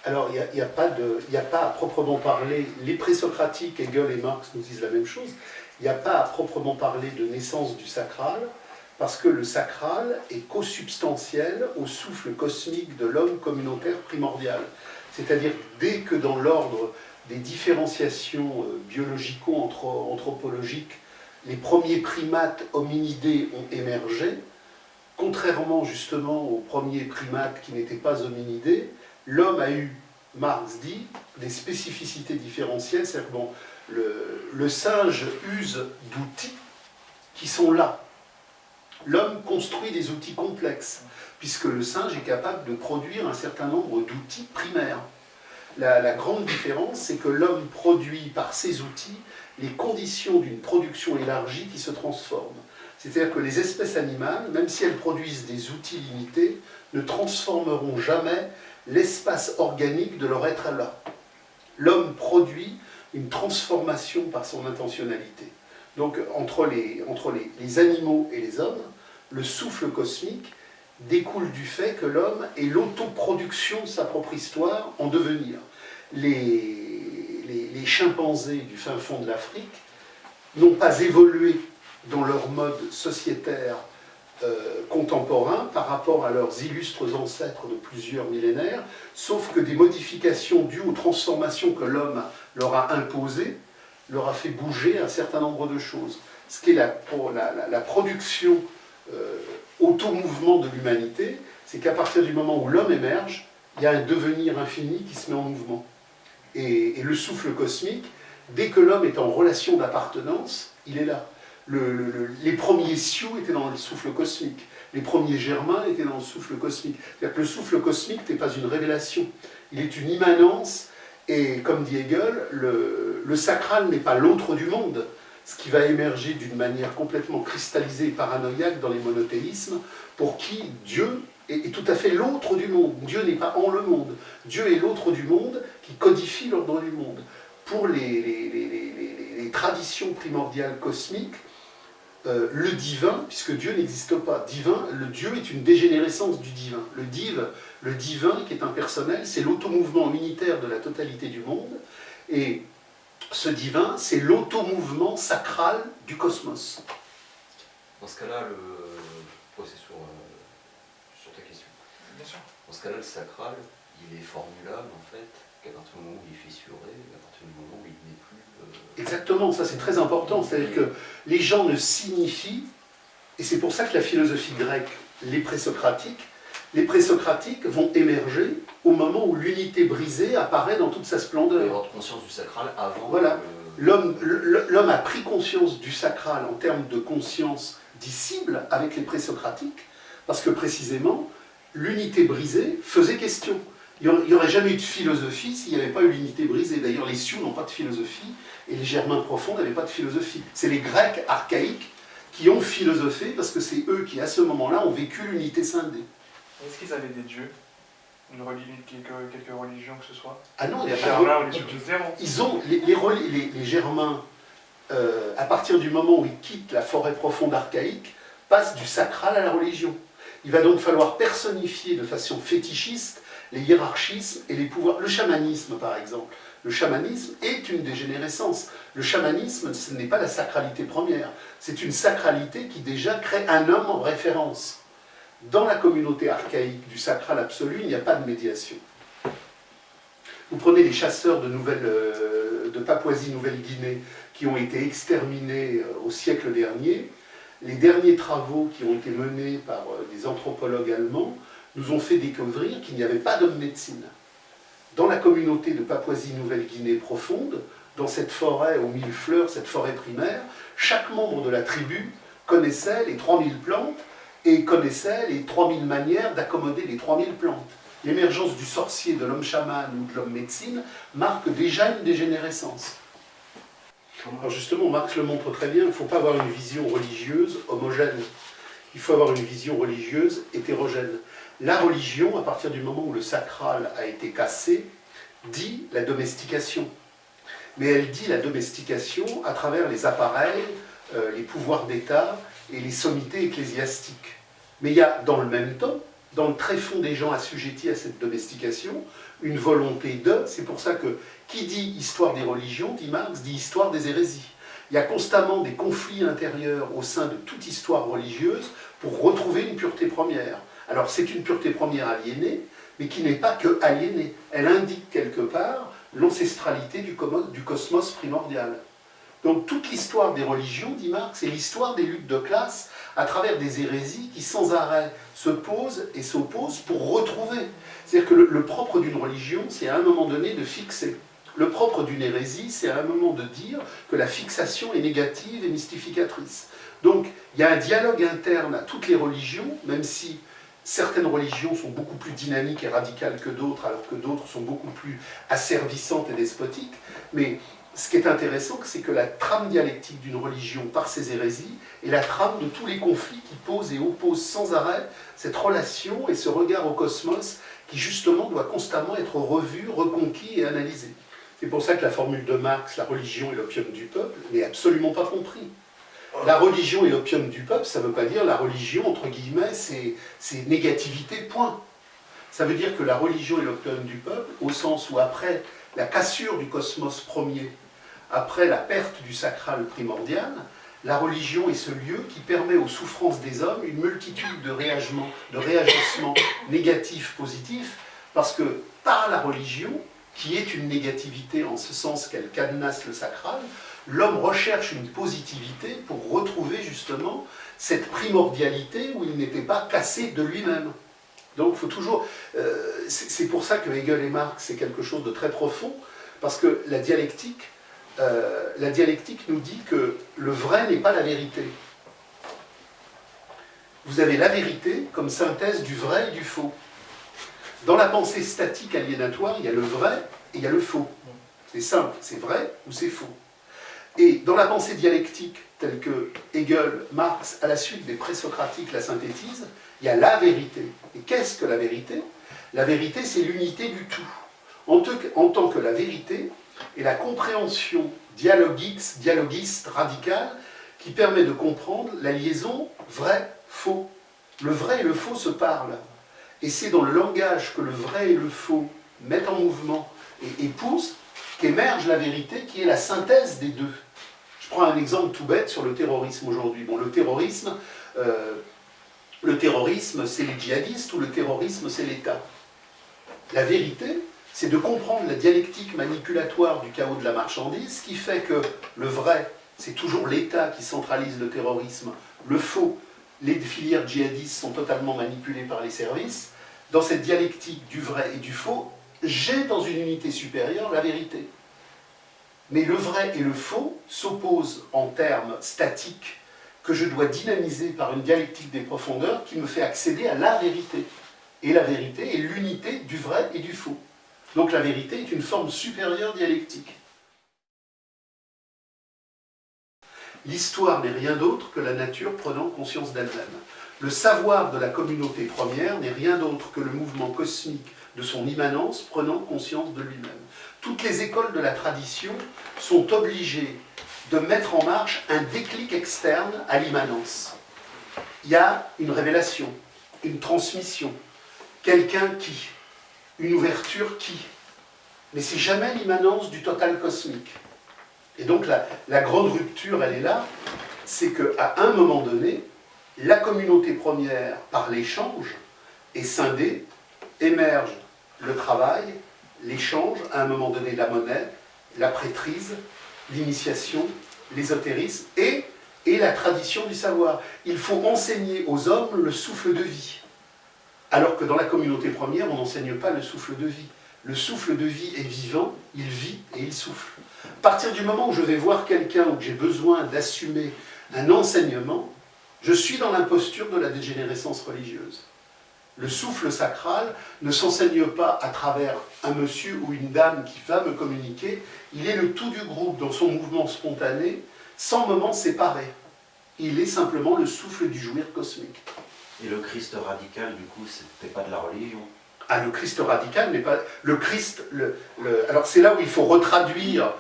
Alors, il n'y a pas à proprement parler, les présocratiques, Hegel et Marx nous disent la même chose, il n'y a pas à proprement parler de naissance du sacral, parce que le sacral est co-substantiel au souffle cosmique de l'homme communautaire primordial. C'est-à-dire, dès que dans l'ordre des différenciations biologico-anthropologiques, les premiers primates hominidés ont émergé, contrairement justement aux premiers primates qui n'étaient pas hominidés, l'homme a eu, Marx dit, des spécificités différentielles, c'est-à-dire que bon, le singe use d'outils qui sont là. L'homme construit des outils complexes, puisque le singe est capable de produire un certain nombre d'outils primaires. La grande différence, c'est que l'homme produit par ses outils les conditions d'une production élargie qui se transforme. C'est-à-dire que les espèces animales, même si elles produisent des outils limités, ne transformeront jamais l'espace organique de leur être là. L'homme produit une transformation par son intentionnalité. Donc entre les animaux et les hommes, le souffle cosmique découle du fait que l'homme est l'autoproduction de sa propre histoire en devenir. Les chimpanzés du fin fond de l'Afrique n'ont pas évolué dans leur mode sociétaire contemporain par rapport à leurs illustres ancêtres de plusieurs millénaires, sauf que des modifications dues aux transformations que l'homme leur a imposées leur a fait bouger un certain nombre de choses. Ce qui est la production automouvement de l'humanité, c'est qu'à partir du moment où l'homme émerge, il y a un devenir infini qui se met en mouvement. Et le souffle cosmique, dès que l'homme est en relation d'appartenance, il est là. Les premiers Sioux étaient dans le souffle cosmique. Les premiers Germains étaient dans le souffle cosmique. C'est-à-dire que le souffle cosmique n'est pas une révélation. Il est une immanence. Et comme dit Hegel, le sacral n'est pas l'autre du monde, ce qui va émerger d'une manière complètement cristallisée et paranoïaque dans les monothéismes, pour qui Dieu est tout à fait l'autre du monde. Dieu n'est pas en le monde. Dieu est l'autre du monde qui codifie l'ordre du monde. Pour les traditions primordiales cosmiques, le divin, puisque Dieu n'existe pas, le Dieu est une dégénérescence du divin. Le divin, qui est impersonnel, c'est l'automouvement unitaire de la totalité du monde, et ce divin, c'est l'automouvement sacral du cosmos. Dans ce cas-là, c'est sur ta question. Bien sûr. Dans ce cas-là, le sacral, il est formulable en fait, qu'à partir du moment où il est fissuré, à partir du moment où il n'est plus... Exactement, ça c'est très important, c'est-à-dire que les gens ne signifient, et c'est pour ça que la philosophie grecque, les présocratiques vont émerger au moment où l'unité brisée apparaît dans toute sa splendeur. Il y a avoir conscience du sacral avant... Voilà. L'homme a pris conscience du sacral en termes de conscience disciple avec les présocratiques, parce que précisément, l'unité brisée faisait question. Il n'y aurait jamais eu de philosophie s'il n'y avait pas eu l'unité brisée. D'ailleurs, les Sioux n'ont pas de philosophie, et les Germains profonds n'avaient pas de philosophie. C'est les Grecs archaïques qui ont philosophé, parce que c'est eux qui, à ce moment-là, ont vécu l'unité scindée. Est-ce qu'ils avaient des dieux? Quelques religions que ce soit? Ah non, il n'y a Les pas Germains, on est sur du zéro. Ils ont, les Germains, à partir du moment où ils quittent la forêt profonde archaïque, passent du sacral à la religion. Il va donc falloir personnifier de façon fétichiste les hiérarchismes et les pouvoirs. Le chamanisme, par exemple. Le chamanisme est une dégénérescence. Le chamanisme, ce n'est pas la sacralité première. C'est une sacralité qui déjà crée un homme en référence. Dans la communauté archaïque du sacral absolu, il n'y a pas de médiation. Vous prenez les chasseurs de Papouasie-Nouvelle-Guinée qui ont été exterminés au siècle dernier. Les derniers travaux qui ont été menés par des anthropologues allemands nous ont fait découvrir qu'il n'y avait pas d'homme médecine. Dans la communauté de Papouasie-Nouvelle-Guinée profonde, dans cette forêt aux 1000 fleurs, cette forêt primaire, chaque membre de la tribu connaissait les 3000 plantes et connaissait les 3000 manières d'accommoder les 3000 plantes. L'émergence du sorcier, de l'homme chaman ou de l'homme médecine marque déjà une dégénérescence. Alors justement, Marx le montre très bien, il ne faut pas avoir une vision religieuse homogène. Il faut avoir une vision religieuse hétérogène. La religion, à partir du moment où le sacral a été cassé, dit la domestication. Mais elle dit la domestication à travers les appareils, les pouvoirs d'État et les sommités ecclésiastiques. Mais il y a, dans le même temps, dans le tréfonds des gens assujettis à cette domestication, une volonté de, c'est pour ça que qui dit histoire des religions, dit Marx, dit histoire des hérésies. Il y a constamment des conflits intérieurs au sein de toute histoire religieuse pour retrouver une pureté première. Alors c'est une pureté première aliénée, mais qui n'est pas que aliénée. Elle indique quelque part l'ancestralité du cosmos primordial. Donc toute l'histoire des religions, dit Marx, c'est l'histoire des luttes de classe à travers des hérésies qui sans arrêt se posent et s'opposent pour retrouver. C'est-à-dire que le propre d'une religion, c'est à un moment donné de fixer. Le propre d'une hérésie, c'est à un moment de dire que la fixation est négative et mystificatrice. Donc il y a un dialogue interne à toutes les religions, même si certaines religions sont beaucoup plus dynamiques et radicales que d'autres, alors que d'autres sont beaucoup plus asservissantes et despotiques, mais ce qui est intéressant, c'est que la trame dialectique d'une religion par ses hérésies est la trame de tous les conflits qui posent et opposent sans arrêt cette relation et ce regard au cosmos qui justement doit constamment être revu, reconquis et analysé. C'est pour ça que la formule de Marx, la religion est l'opium du peuple, n'est absolument pas compris. La religion est l'opium du peuple, ça ne veut pas dire la religion, entre guillemets, c'est négativité, point. Ça veut dire que la religion est l'opium du peuple, au sens où après la cassure du cosmos premier, après la perte du sacral primordial, la religion est ce lieu qui permet aux souffrances des hommes une multitude de réagissements négatifs, positifs, parce que par la religion, qui est une négativité en ce sens qu'elle cadenasse le sacral, l'homme recherche une positivité pour retrouver justement cette primordialité où il n'était pas cassé de lui-même. Donc il faut toujours... c'est pour ça que Hegel et Marx, c'est quelque chose de très profond, parce que la dialectique nous dit que le vrai n'est pas la vérité. Vous avez la vérité comme synthèse du vrai et du faux. Dans la pensée statique aliénatoire, il y a le vrai et il y a le faux. C'est simple, c'est vrai ou c'est faux. Et dans la pensée dialectique, telle que Hegel, Marx, à la suite des présocratiques la synthétisent, il y a la vérité. Et qu'est-ce que la vérité? La vérité, c'est l'unité du tout. En tant que la vérité est la compréhension dialoguiste radicale qui permet de comprendre la liaison vrai-faux. Le vrai et le faux se parlent. Et c'est dans le langage que le vrai et le faux mettent en mouvement et épousent qu'émerge la vérité qui est la synthèse des deux. Je prends un exemple tout bête sur le terrorisme aujourd'hui. Bon, le terrorisme, c'est les djihadistes ou le terrorisme, c'est l'État. La vérité, c'est de comprendre la dialectique manipulatoire du chaos de la marchandise qui fait que le vrai, c'est toujours l'État qui centralise le terrorisme. Le faux, les filières djihadistes sont totalement manipulées par les services. Dans cette dialectique du vrai et du faux, j'ai dans une unité supérieure la vérité. Mais le vrai et le faux s'opposent en termes statiques que je dois dynamiser par une dialectique des profondeurs qui me fait accéder à la vérité. Et la vérité est l'unité du vrai et du faux. Donc la vérité est une forme supérieure dialectique. L'histoire n'est rien d'autre que la nature prenant conscience d'elle-même. Le savoir de la communauté première n'est rien d'autre que le mouvement cosmique de son immanence prenant conscience de lui-même. Toutes les écoles de la tradition sont obligées de mettre en marche un déclic externe à l'immanence. Il y a une révélation, une transmission, quelqu'un qui, une ouverture qui, mais c'est jamais l'immanence du total cosmique. Et donc la grande rupture, elle est là, c'est qu'à un moment donné, la communauté première, par l'échange, est scindée, émerge le travail, l'échange, à un moment donné la monnaie, la prêtrise, l'initiation, l'ésotérisme et la tradition du savoir. Il faut enseigner aux hommes le souffle de vie. Alors que dans la communauté première, on n'enseigne pas le souffle de vie. Le souffle de vie est vivant, il vit et il souffle. À partir du moment où je vais voir quelqu'un ou que j'ai besoin d'assumer un enseignement, je suis dans l'imposture de la dégénérescence religieuse. Le souffle sacral ne s'enseigne pas à travers un monsieur ou une dame qui va me communiquer, il est le tout du groupe dans son mouvement spontané, sans moment séparé. Il est simplement le souffle du jouir cosmique. Et le Christ radical, du coup, c'était pas de la religion? Ah, le Christ radical, mais pas... Le Christ... Alors c'est là où il faut retraduire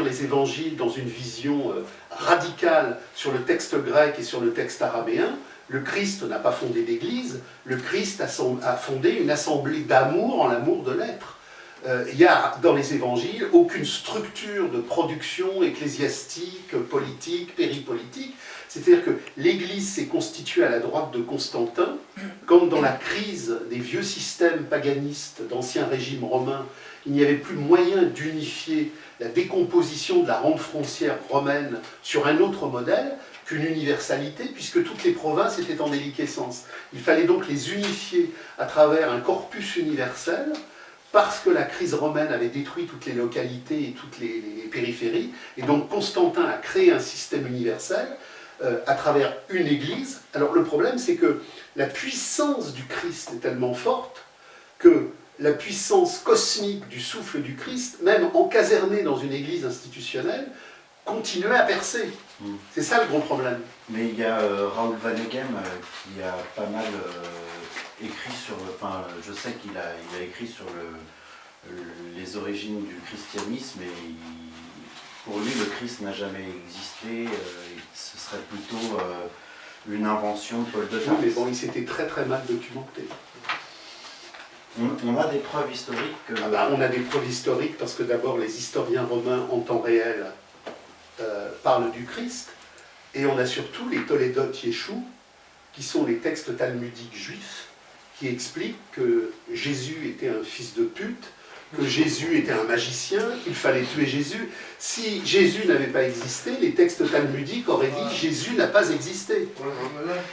les évangiles dans une vision radicale sur le texte grec et sur le texte arabéen. Le Christ n'a pas fondé d'église, le Christ a fondé une assemblée d'amour en l'amour de l'être. Il n'y a dans les évangiles aucune structure de production ecclésiastique, politique, péripolitique. C'est-à-dire que l'Église s'est constituée à la droite de Constantin, comme dans la crise des vieux systèmes paganistes d'ancien régime romain, il n'y avait plus moyen d'unifier la décomposition de la rente frontière romaine sur un autre modèle qu'une universalité, puisque toutes les provinces étaient en déliquescence. Il fallait donc les unifier à travers un corpus universel, parce que la crise romaine avait détruit toutes les localités et toutes les périphéries, et donc Constantin a créé un système universel à travers une église. Alors le problème, c'est que la puissance du Christ est tellement forte que la puissance cosmique du souffle du Christ, même encaserné dans une église institutionnelle, continuait à percer. C'est ça le gros problème. Mais il y a Raoul Vaneigem qui a pas mal écrit sur... Enfin, je sais qu'il a écrit sur les origines du christianisme, et pour lui, le Christ n'a jamais existé. Ce serait plutôt une invention de Paul de Tarse. Oui, mais bon, il s'était très très mal documenté. On a des preuves historiques que... On a des preuves historiques parce que d'abord les historiens romains en temps réel parlent du Christ, et on a surtout les Toledot Yeshou, qui sont les textes talmudiques juifs, qui expliquent que Jésus était un fils de pute, que Jésus était un magicien, qu'il fallait tuer Jésus. Si Jésus n'avait pas existé, les textes talmudiques auraient dit « Jésus n'a pas existé ».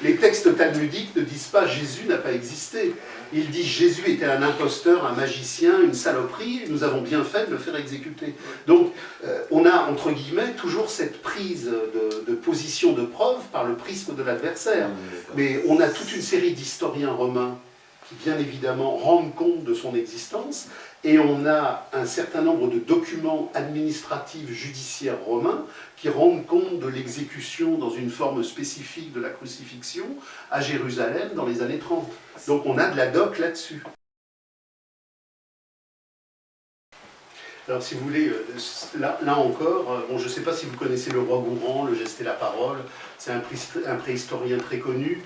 Les textes talmudiques ne disent pas « Jésus n'a pas existé ». Ils disent « Jésus était un imposteur, un magicien, une saloperie, nous avons bien fait de le faire exécuter ». Donc on a, entre guillemets, toujours cette prise de position de preuve par le prisme de l'adversaire. Mais on a toute une série d'historiens romains qui, bien évidemment, rendent compte de son existence, et on a un certain nombre de documents administratifs judiciaires romains qui rendent compte de l'exécution dans une forme spécifique de la crucifixion à Jérusalem dans les années 30. Donc on a de la doc là-dessus. Alors si vous voulez, là encore, bon, je ne sais pas si vous connaissez le roi Gourand, le geste et la parole, c'est un préhistorien très connu,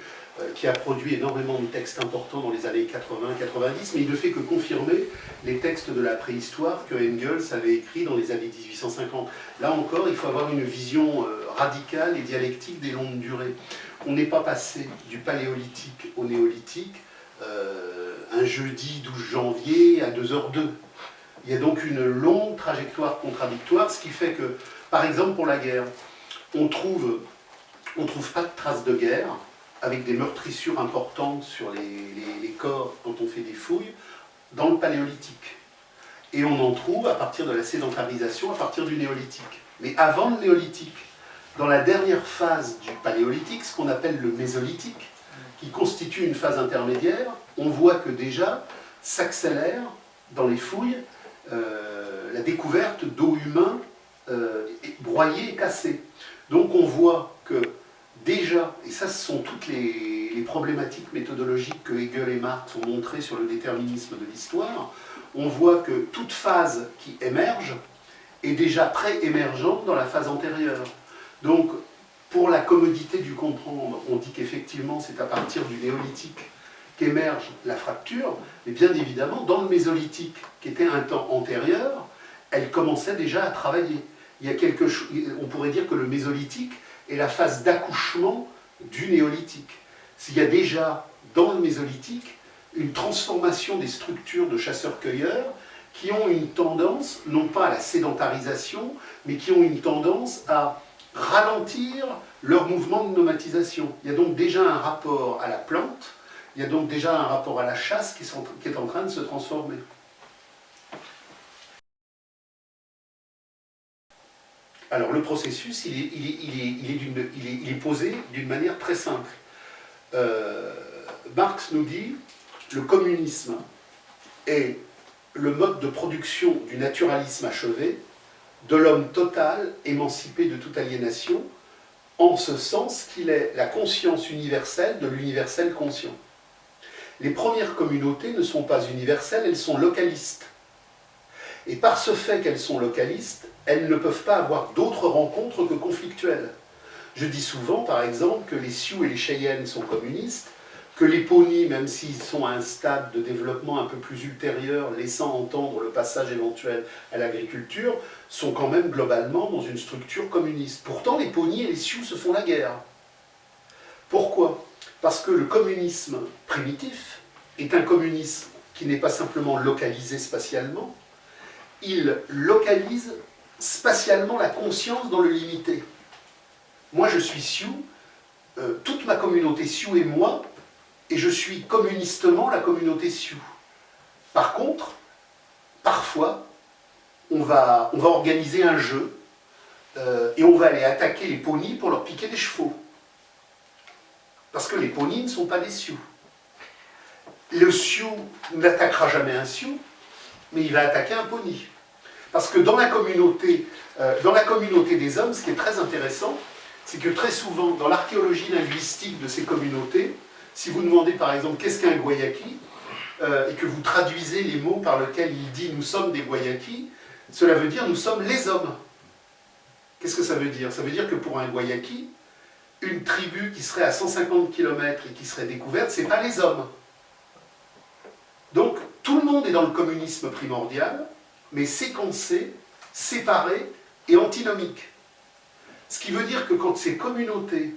qui a produit énormément de textes importants dans les années 80-90, mais il ne fait que confirmer les textes de la préhistoire que Engels avait écrits dans les années 1850. Là encore, il faut avoir une vision radicale et dialectique des longues durées. On n'est pas passé du paléolithique au néolithique un jeudi 12 janvier à 2h02. Il y a donc une longue trajectoire contradictoire, ce qui fait que, par exemple pour la guerre, on trouve pas de traces de guerre, avec des meurtrissures importantes sur les corps quand on fait des fouilles, dans le paléolithique. Et on en trouve à partir de la sédentarisation, à partir du néolithique. Mais avant le néolithique, dans la dernière phase du paléolithique, ce qu'on appelle le mésolithique, qui constitue une phase intermédiaire, on voit que déjà s'accélère dans les fouilles la découverte d'os humains broyés et cassés. Donc on voit que déjà, et ça ce sont toutes les problématiques méthodologiques que Hegel et Marx ont montrées sur le déterminisme de l'histoire, on voit que toute phase qui émerge est déjà pré-émergente dans la phase antérieure. Donc, pour la commodité du comprendre, on dit qu'effectivement c'est à partir du néolithique qu'émerge la fracture, mais bien évidemment, dans le mésolithique, qui était un temps antérieur, elle commençait déjà à travailler. Il y a quelque chose, on pourrait dire que le mésolithique est la phase d'accouchement du néolithique. S'il y a déjà, dans le mésolithique, une transformation des structures de chasseurs-cueilleurs qui ont une tendance, non pas à la sédentarisation, mais qui ont une tendance à ralentir leur mouvement de nomadisation. Il y a donc déjà un rapport à la plante, il y a donc déjà un rapport à la chasse qui est en train de se transformer. Alors le processus, il est posé d'une manière très simple. Marx nous dit le communisme est le mode de production du naturalisme achevé, de l'homme total, émancipé de toute aliénation, en ce sens qu'il est la conscience universelle de l'universel conscient. Les premières communautés ne sont pas universelles, elles sont localistes. Et par ce fait qu'elles sont localistes, elles ne peuvent pas avoir d'autres rencontres que conflictuelles. Je dis souvent, par exemple, que les Sioux et les Cheyennes sont communistes, que les Ponis, même s'ils sont à un stade de développement un peu plus ultérieur, laissant entendre le passage éventuel à l'agriculture, sont quand même globalement dans une structure communiste. Pourtant, les Ponis et les Sioux se font la guerre. Pourquoi? Parce que le communisme primitif est un communisme qui n'est pas simplement localisé spatialement, il localise spatialement la conscience dans le limité. Moi, je suis Sioux, toute ma communauté Sioux et moi, et je suis communistement la communauté Sioux. Par contre, parfois, on va organiser un jeu et on va aller attaquer les Ponis pour leur piquer des chevaux. Parce que les Ponis ne sont pas des Sioux. Le Sioux n'attaquera jamais un Sioux, mais il va attaquer un Poni. Parce que dans la communauté des hommes, ce qui est très intéressant, c'est que très souvent, dans l'archéologie linguistique de ces communautés, si vous demandez par exemple qu'est-ce qu'un Guayaki, et que vous traduisez les mots par lesquels il dit « nous sommes des Guayaki », cela veut dire « nous sommes les hommes ». Qu'est-ce que ça veut dire? Ça veut dire que pour un Guayaki, une tribu qui serait à 150 km et qui serait découverte, ce n'est pas les hommes. Donc, tout le monde est dans le communisme primordial, mais séquencé, séparé et antinomique. Ce qui veut dire que quand ces communautés,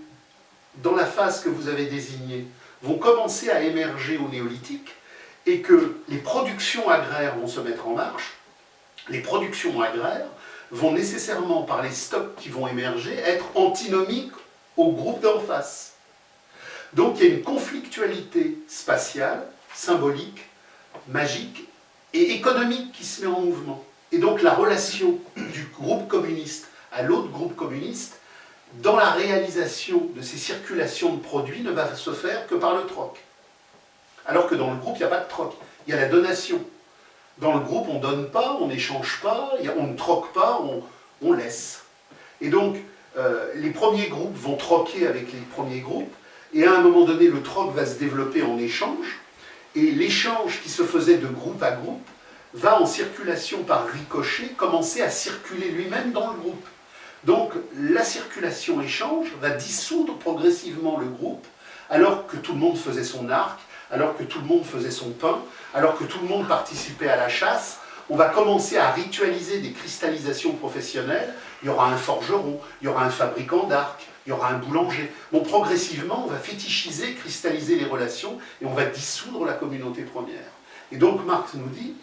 dans la phase que vous avez désignée, vont commencer à émerger au néolithique, et que les productions agraires vont se mettre en marche, les productions agraires vont nécessairement, par les stocks qui vont émerger, être antinomiques au groupe d'en face. Donc il y a une conflictualité spatiale, symbolique, magique et économique qui se met en mouvement. Et donc la relation du groupe communiste à l'autre groupe communiste, dans la réalisation de ces circulations de produits, ne va se faire que par le troc. Alors que dans le groupe, il n'y a pas de troc, il y a la donation. Dans le groupe, on ne donne pas, on n'échange pas, on ne troque pas, on laisse. Et donc, les premiers groupes vont troquer avec les premiers groupes, et à un moment donné, le troc va se développer en échange, et l'échange qui se faisait de groupe à groupe va en circulation par ricochet commencer à circuler lui-même dans le groupe. Donc la circulation-échange va dissoudre progressivement le groupe, alors que tout le monde faisait son arc, alors que tout le monde faisait son pain, alors que tout le monde participait à la chasse. On va commencer à ritualiser des cristallisations professionnelles. Il y aura un forgeron, il y aura un fabricant d'arcs, il y aura un boulanger. Bon, progressivement, on va fétichiser, cristalliser les relations et on va dissoudre la communauté première. Et donc Marx nous dit,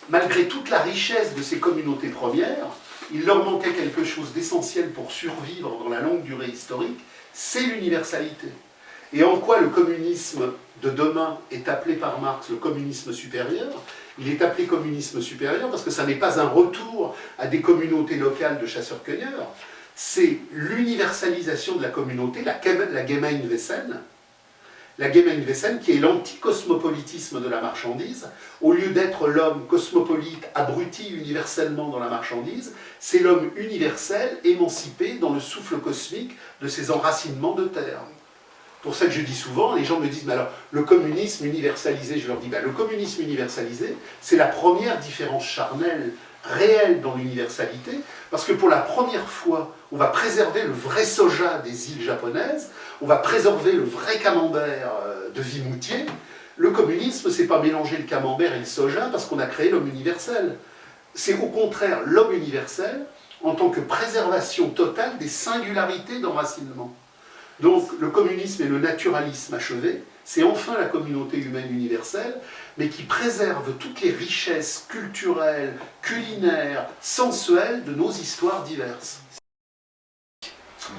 malgré toute la richesse de ces communautés premières, il leur manquait quelque chose d'essentiel pour survivre dans la longue durée historique, c'est l'universalité. Et en quoi le communisme de demain est appelé par Marx le communisme supérieur? Il est appelé communisme supérieur parce que ça n'est pas un retour à des communautés locales de chasseurs-cueilleurs, c'est l'universalisation de la communauté, la Gemeinwesen, qui est l'anticosmopolitisme de la marchandise. Au lieu d'être l'homme cosmopolite, abruti universellement dans la marchandise, c'est l'homme universel, émancipé dans le souffle cosmique de ses enracinements de terre. Pour ça que je dis souvent, les gens me disent, mais alors, le communisme universalisé, je leur dis, le communisme universalisé, c'est la première différence charnelle réelle dans l'universalité, parce que pour la première fois, on va préserver le vrai soja des îles japonaises, on va préserver le vrai camembert de Vimoutier. Le communisme, c'est pas mélanger le camembert et le soja parce qu'on a créé l'homme universel. C'est au contraire l'homme universel en tant que préservation totale des singularités d'enracinement. Donc le communisme et le naturalisme achevé, c'est enfin la communauté humaine universelle, mais qui préserve toutes les richesses culturelles, culinaires, sensuelles de nos histoires diverses.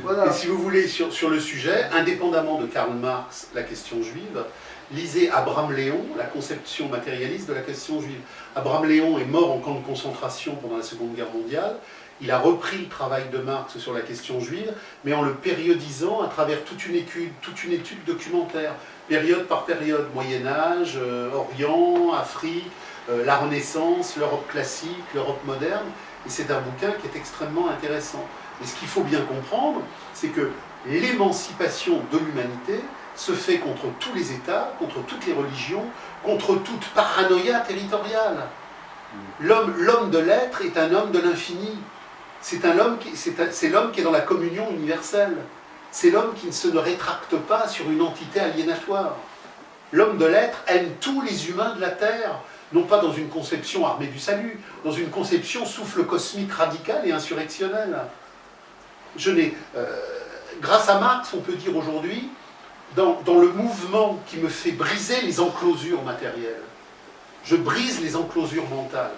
Voilà. Et si vous voulez, sur le sujet, indépendamment de Karl Marx, la question juive, lisez Abraham Léon, la conception matérialiste de la question juive. Abraham Léon est mort en camp de concentration pendant la Seconde Guerre mondiale. Il a repris le travail de Marx sur la question juive, mais en le périodisant à travers toute une étude documentaire, période par période, Moyen-Âge, Orient, Afrique, la Renaissance, l'Europe classique, l'Europe moderne, et c'est un bouquin qui est extrêmement intéressant. Et ce qu'il faut bien comprendre, c'est que l'émancipation de l'humanité se fait contre tous les États, contre toutes les religions, contre toute paranoïa territoriale. L'homme de l'être est un homme de l'infini. C'est l'homme qui est dans la communion universelle. c'est l'homme qui ne se rétracte pas sur une entité aliénatoire. L'homme de l'être aime tous les humains de la Terre, non pas dans une conception armée du salut, dans une conception souffle cosmique radical et insurrectionnel. Grâce à Marx, on peut dire aujourd'hui, dans le mouvement qui me fait briser les enclosures matérielles, je brise les enclosures mentales.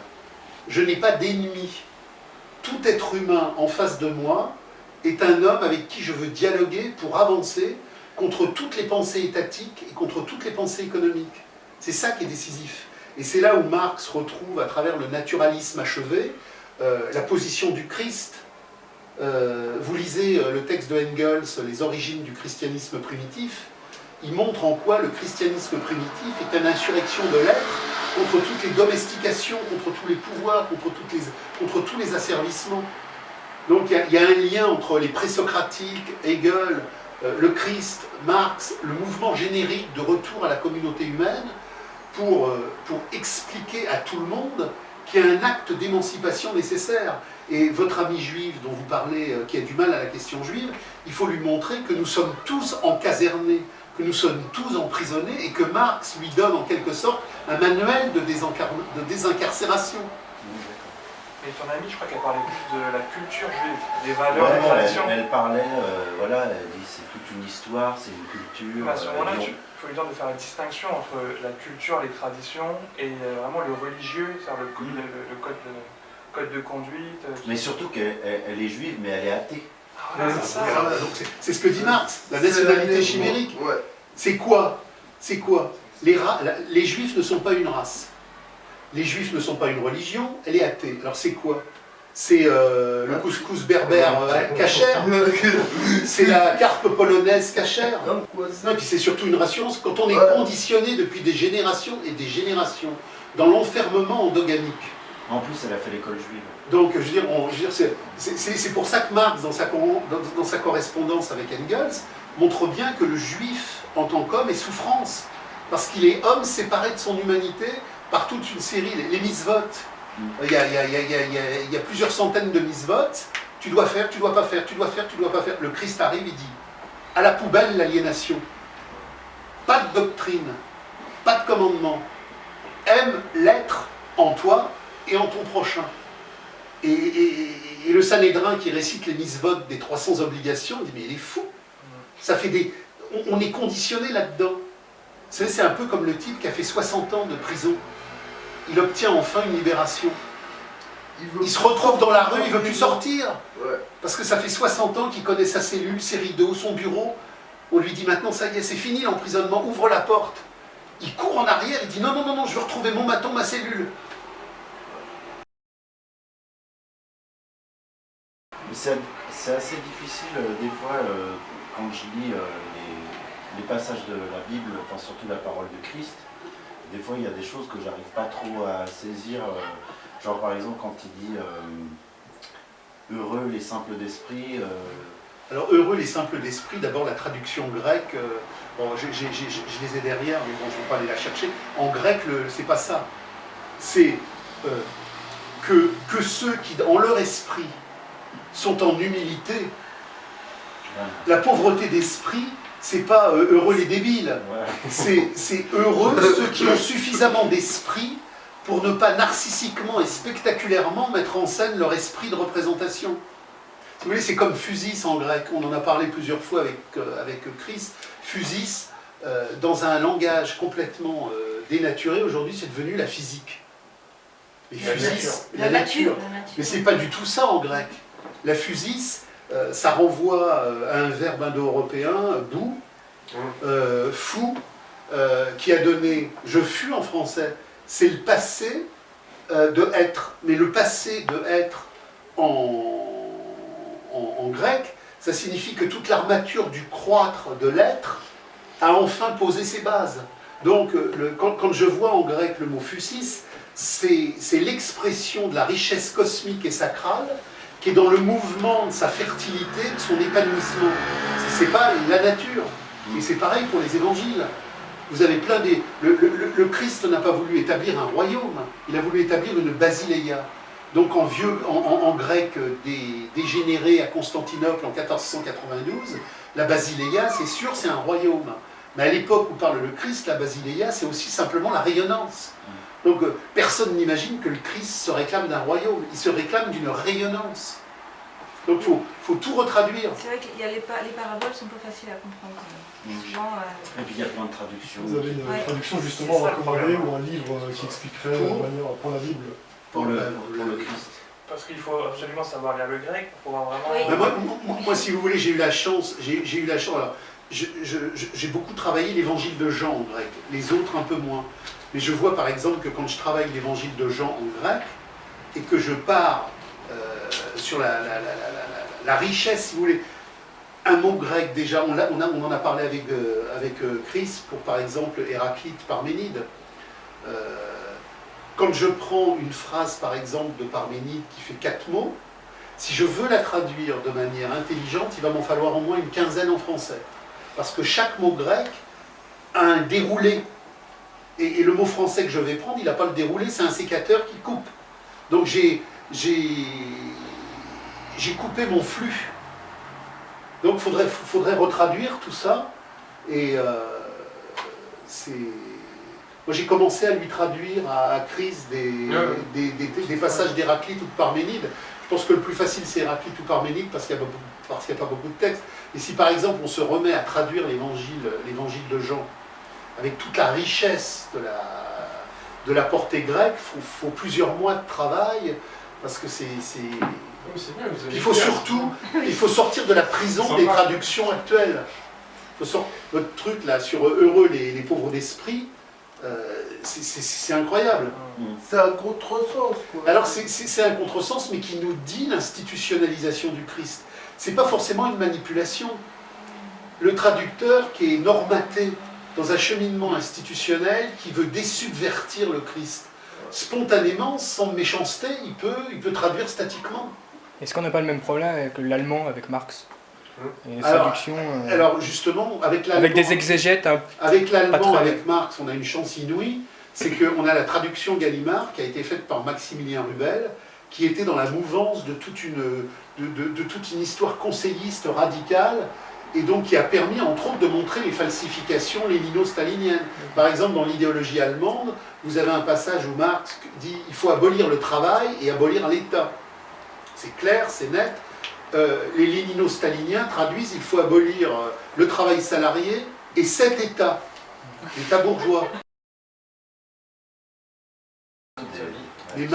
Je n'ai pas d'ennemi. Tout être humain en face de moi est un homme avec qui je veux dialoguer pour avancer contre toutes les pensées étatiques et contre toutes les pensées économiques. C'est ça qui est décisif. Et c'est là où Marx retrouve, à travers le naturalisme achevé, la position du Christ. Vous lisez le texte de Engels, Les origines du christianisme primitif, il montre en quoi le christianisme primitif est une insurrection de l'être contre toutes les domestications, contre tous les pouvoirs, contre tous les asservissements. Donc il y a un lien entre les présocratiques, Hegel, le Christ, Marx, le mouvement générique de retour à la communauté humaine pour expliquer à tout le monde qu'il y a un acte d'émancipation nécessaire. Et votre ami juif dont vous parlez, qui a du mal à la question juive, il faut lui montrer que nous sommes tous encasernés, que nous sommes tous emprisonnés et que Marx lui donne en quelque sorte un manuel de désincarcération. Et ton amie, je crois qu'elle parlait plus de la culture juive, des valeurs, des traditions. Elle parlait, voilà, elle dit c'est toute une histoire, c'est une culture. À ce moment-là, il faut lui dire de faire la distinction entre la culture, les traditions et vraiment le religieux, c'est-à-dire le code de conduite. Mais surtout qu'elle est juive, mais elle est athée. C'est ce que dit Marx, la nationalité chimérique. Ouais. C'est quoi? Les juifs ne sont pas une race. Les juifs ne sont pas une religion, elle est athée. Alors c'est quoi? C'est le couscous berbère cachère, c'est la carpe polonaise cachère. Non, et puis c'est surtout une rassurance quand on est conditionné depuis des générations et des générations dans l'enfermement endogamique. En plus, elle a fait l'école juive. Donc, je veux dire c'est pour ça que Marx, dans sa correspondance avec Engels, montre bien que le juif, en tant qu'homme, est souffrance. Parce qu'il est homme séparé de son humanité par toute une série, les mitzvot. Il y a plusieurs centaines de mitzvot. Tu dois faire, tu dois pas faire, tu dois faire, tu dois pas faire. Le Christ arrive, il dit, à la poubelle l'aliénation. Pas de doctrine, pas de commandement. Aime l'être en toi et en ton prochain. Et le Sanhédrin qui récite les mitzvot des 300 obligations, dit mais il est fou. Ça fait on est conditionné là-dedans. Vous savez, c'est un peu comme le type qui a fait 60 ans de prison. Il obtient enfin une libération. Il se retrouve dans la rue, il ne veut plus sortir. Parce que ça fait 60 ans qu'il connaît sa cellule, ses rideaux, son bureau. On lui dit maintenant, ça y est, c'est fini l'emprisonnement, ouvre la porte. Il court en arrière, il dit non, non, non, non, je veux retrouver mon bâton, ma cellule. C'est assez difficile des fois quand je lis les passages de la Bible, enfin surtout la parole de Christ. Des fois il y a des choses que j'arrive pas trop à saisir. Genre par exemple quand il dit heureux les simples d'esprit. Alors heureux les simples d'esprit, d'abord la traduction grecque, bon, je les ai derrière, mais bon je ne vais pas aller la chercher. En grec, c'est pas ça. C'est que ceux qui, en leur esprit, sont en humilité. La pauvreté d'esprit, c'est pas heureux les débiles. C'est heureux ceux qui ont suffisamment d'esprit pour ne pas narcissiquement et spectaculairement mettre en scène leur esprit de représentation. Vous voyez, c'est comme physis en grec. On en a parlé plusieurs fois avec Chris. Physis, dans un langage complètement dénaturé, aujourd'hui, c'est devenu la physique. Et physis, la nature. Mais c'est pas du tout ça en grec. La physis, ça renvoie à un verbe indo-européen, bou, fou, qui a donné je fus en français. C'est le passé de être. Mais le passé de être en grec, ça signifie que toute l'armature du croître de l'être a enfin posé ses bases. Donc, quand je vois en grec le mot physis, c'est l'expression de la richesse cosmique et sacrale qui est dans le mouvement de sa fertilité, de son épanouissement. C'est pas la nature. Et c'est pareil pour les évangiles. Vous avez plein le Christ n'a pas voulu établir un royaume, il a voulu établir une basileia. Donc en grec dégénéré à Constantinople en 1492, la Basileia, c'est sûr, c'est un royaume. Mais à l'époque où parle le Christ, la Basileia, c'est aussi simplement la rayonnance. Donc personne n'imagine que le Christ se réclame d'un royaume, il se réclame d'une rayonnance. Donc il faut tout retraduire. C'est vrai que les paraboles sont pas faciles à comprendre. Souvent, Et puis il y a plein de traductions. Vous avez une Ouais. traduction justement recommandée ou un livre qui expliquerait de manière pour la Bible? Pour le Christ. Parce qu'il faut absolument savoir lire le grec pour pouvoir vraiment... Oui. Mais moi, si vous voulez, j'ai eu la chance, alors, j'ai beaucoup travaillé l'évangile de Jean en grec, les autres un peu moins. Mais je vois par exemple que quand je travaille l'évangile de Jean en grec, et que je pars sur la richesse, si vous voulez, un mot grec déjà, on en a parlé avec Chris, pour par exemple Héraclite, Parménide. Quand je prends une phrase par exemple de Parménide qui fait 4 mots, si je veux la traduire de manière intelligente, il va m'en falloir au moins une quinzaine en français. Parce que chaque mot grec a un déroulé. Et le mot français que je vais prendre, il n'a pas le déroulé, c'est un sécateur qui coupe. Donc j'ai coupé mon flux. Donc il faudrait retraduire tout ça. Et moi j'ai commencé à lui traduire à Chris des passages d'Héraclite ou de Parménide. Je pense que le plus facile c'est Héraclite ou Parménide parce qu'il n'y a pas beaucoup de texte. Et si par exemple on se remet à traduire l'évangile de Jean avec toute la richesse de la portée grecque, il faut plusieurs mois de travail parce que c'est... Il faut surtout sortir de la prison des traductions actuelles. Votre truc là sur heureux les pauvres d'esprit, c'est incroyable. C'est un contresens, quoi. Alors c'est un contresens, mais qui nous dit l'institutionnalisation du Christ. C'est pas forcément une manipulation. Le traducteur qui est normaté dans un cheminement institutionnel qui veut désubvertir le Christ, spontanément, sans méchanceté, il peut traduire statiquement. Est-ce qu'on n'a pas le même problème avec l'allemand, avec Marx et les Alors, traductions Alors justement, avec l'allemand, avec des exégètes avec l'allemand, pas très- avec Marx, on a une chance inouïe, c'est qu'on a la traduction Gallimard qui a été faite par Maximilien Rubel, qui était dans la mouvance de toute une histoire conseilliste radicale, et donc qui a permis, entre autres, de montrer les falsifications lénino-staliniennes. Par exemple, dans l'idéologie allemande, vous avez un passage où Marx dit « il faut abolir le travail et abolir l'État ». C'est clair, c'est net. Les lénino-staliniens traduisent « il faut abolir le travail salarié et cet État », l'État bourgeois. Mais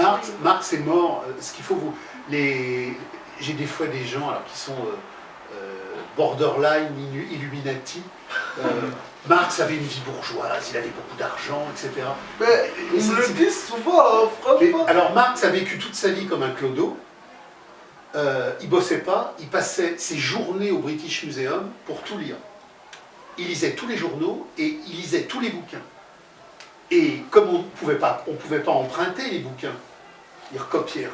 Marx est mort. Ce qu'il faut vous... J'ai des fois des gens alors, qui sont borderline, Illuminati. Marx avait une vie bourgeoise, il avait beaucoup d'argent, etc. Mais ils me le disent souvent, hein, franchement. Alors Marx a vécu toute sa vie comme un clodo. Il bossait pas, il passait ses journées au British Museum pour tout lire. Il lisait tous les journaux et il lisait tous les bouquins. Et comme on ne pouvait pas emprunter les bouquins, il recopiait.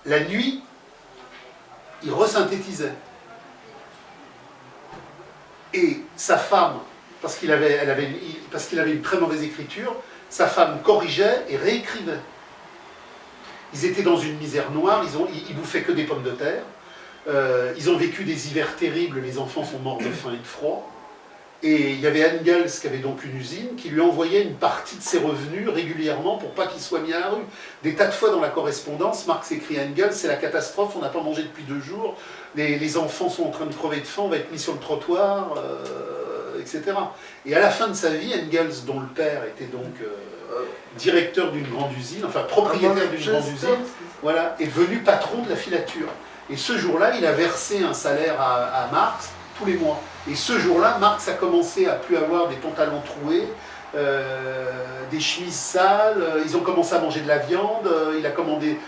La nuit, il resynthétisait. Et sa femme, parce qu'il avait une très mauvaise écriture, sa femme corrigeait et réécrivait. Ils étaient dans une misère noire, ils bouffaient que des pommes de terre, ils ont vécu des hivers terribles, les enfants sont morts de faim et de froid. Et il y avait Engels qui avait donc une usine qui lui envoyait une partie de ses revenus régulièrement pour pas qu'il soit mis à la rue. Des tas de fois dans la correspondance, Marx écrit à Engels, c'est la catastrophe, on n'a pas mangé depuis 2 jours, les enfants sont en train de crever de faim, on va être mis sur le trottoir, etc. Et à la fin de sa vie, Engels, dont le père était donc directeur d'une grande usine, enfin propriétaire d'une grande usine, voilà, est devenu patron de la filature. Et ce jour-là, il a versé un salaire à Marx tous les mois. Et ce jour-là, Marx a commencé à plus avoir des pantalons troués, des chemises sales, ils ont commencé à manger de la viande, il a commandé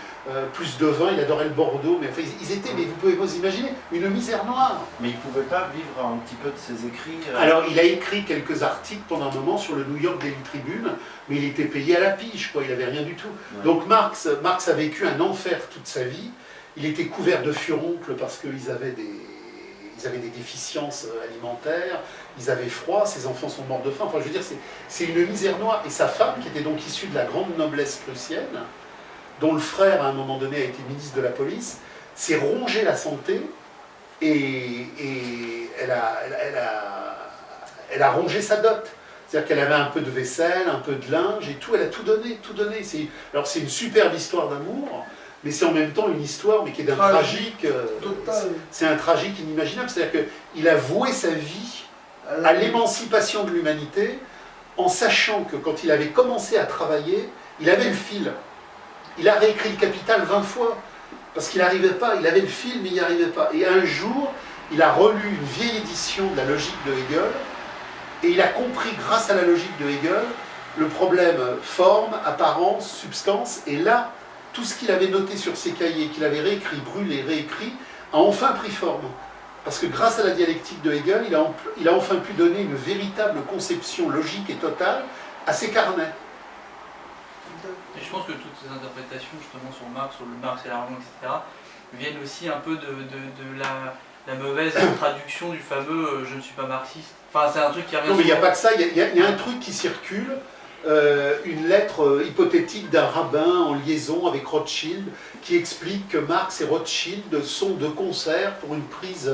plus de vin, il adorait le Bordeaux, mais enfin, ils étaient, mais vous pouvez vous imaginer, une misère noire. Mais il ne pouvait pas vivre un petit peu de ses écrits Alors, il a écrit quelques articles pendant un moment sur le New York Daily Tribune, mais il était payé à la pige, quoi, il n'avait rien du tout. Ouais. Donc Marx a vécu un enfer toute sa vie, il était couvert de furoncles parce qu'ils avaient des déficiences alimentaires, ils avaient froid, ses enfants sont morts de faim, enfin je veux dire, c'est une misère noire. Et sa femme, qui était donc issue de la grande noblesse prussienne, dont le frère, à un moment donné, a été ministre de la police, s'est rongé la santé et elle a rongé sa dot. C'est-à-dire qu'elle avait un peu de vaisselle, un peu de linge et tout, elle a tout donné, tout donné. Alors c'est une superbe histoire d'amour, mais c'est en même temps une histoire mais qui est d'un tragique. Total. C'est un tragique inimaginable. C'est-à-dire qu'il a voué sa vie à l'émancipation de l'humanité en sachant que quand il avait commencé à travailler, il avait le fil. Il a réécrit le Capital 20 fois parce qu'il n'arrivait pas, il avait le fil mais il n'y arrivait pas. Et un jour, il a relu une vieille édition de la logique de Hegel et il a compris grâce à la logique de Hegel le problème forme, apparence, substance. Et là, tout ce qu'il avait noté sur ses cahiers, qu'il avait réécrit, brûlé, réécrit, a enfin pris forme. Parce que grâce à la dialectique de Hegel, il a enfin pu donner une véritable conception logique et totale à ses carnets. Et je pense que toutes ces interprétations justement sur Marx, sur le Marx et l'argent, etc., viennent aussi un peu de la mauvaise traduction du fameux « je ne suis pas marxiste ». Enfin, c'est un truc qui revient. Non, mais il n'y a pas que ça, il y a un truc qui circule, une lettre hypothétique d'un rabbin en liaison avec Rothschild, qui explique que Marx et Rothschild sont de concert pour une prise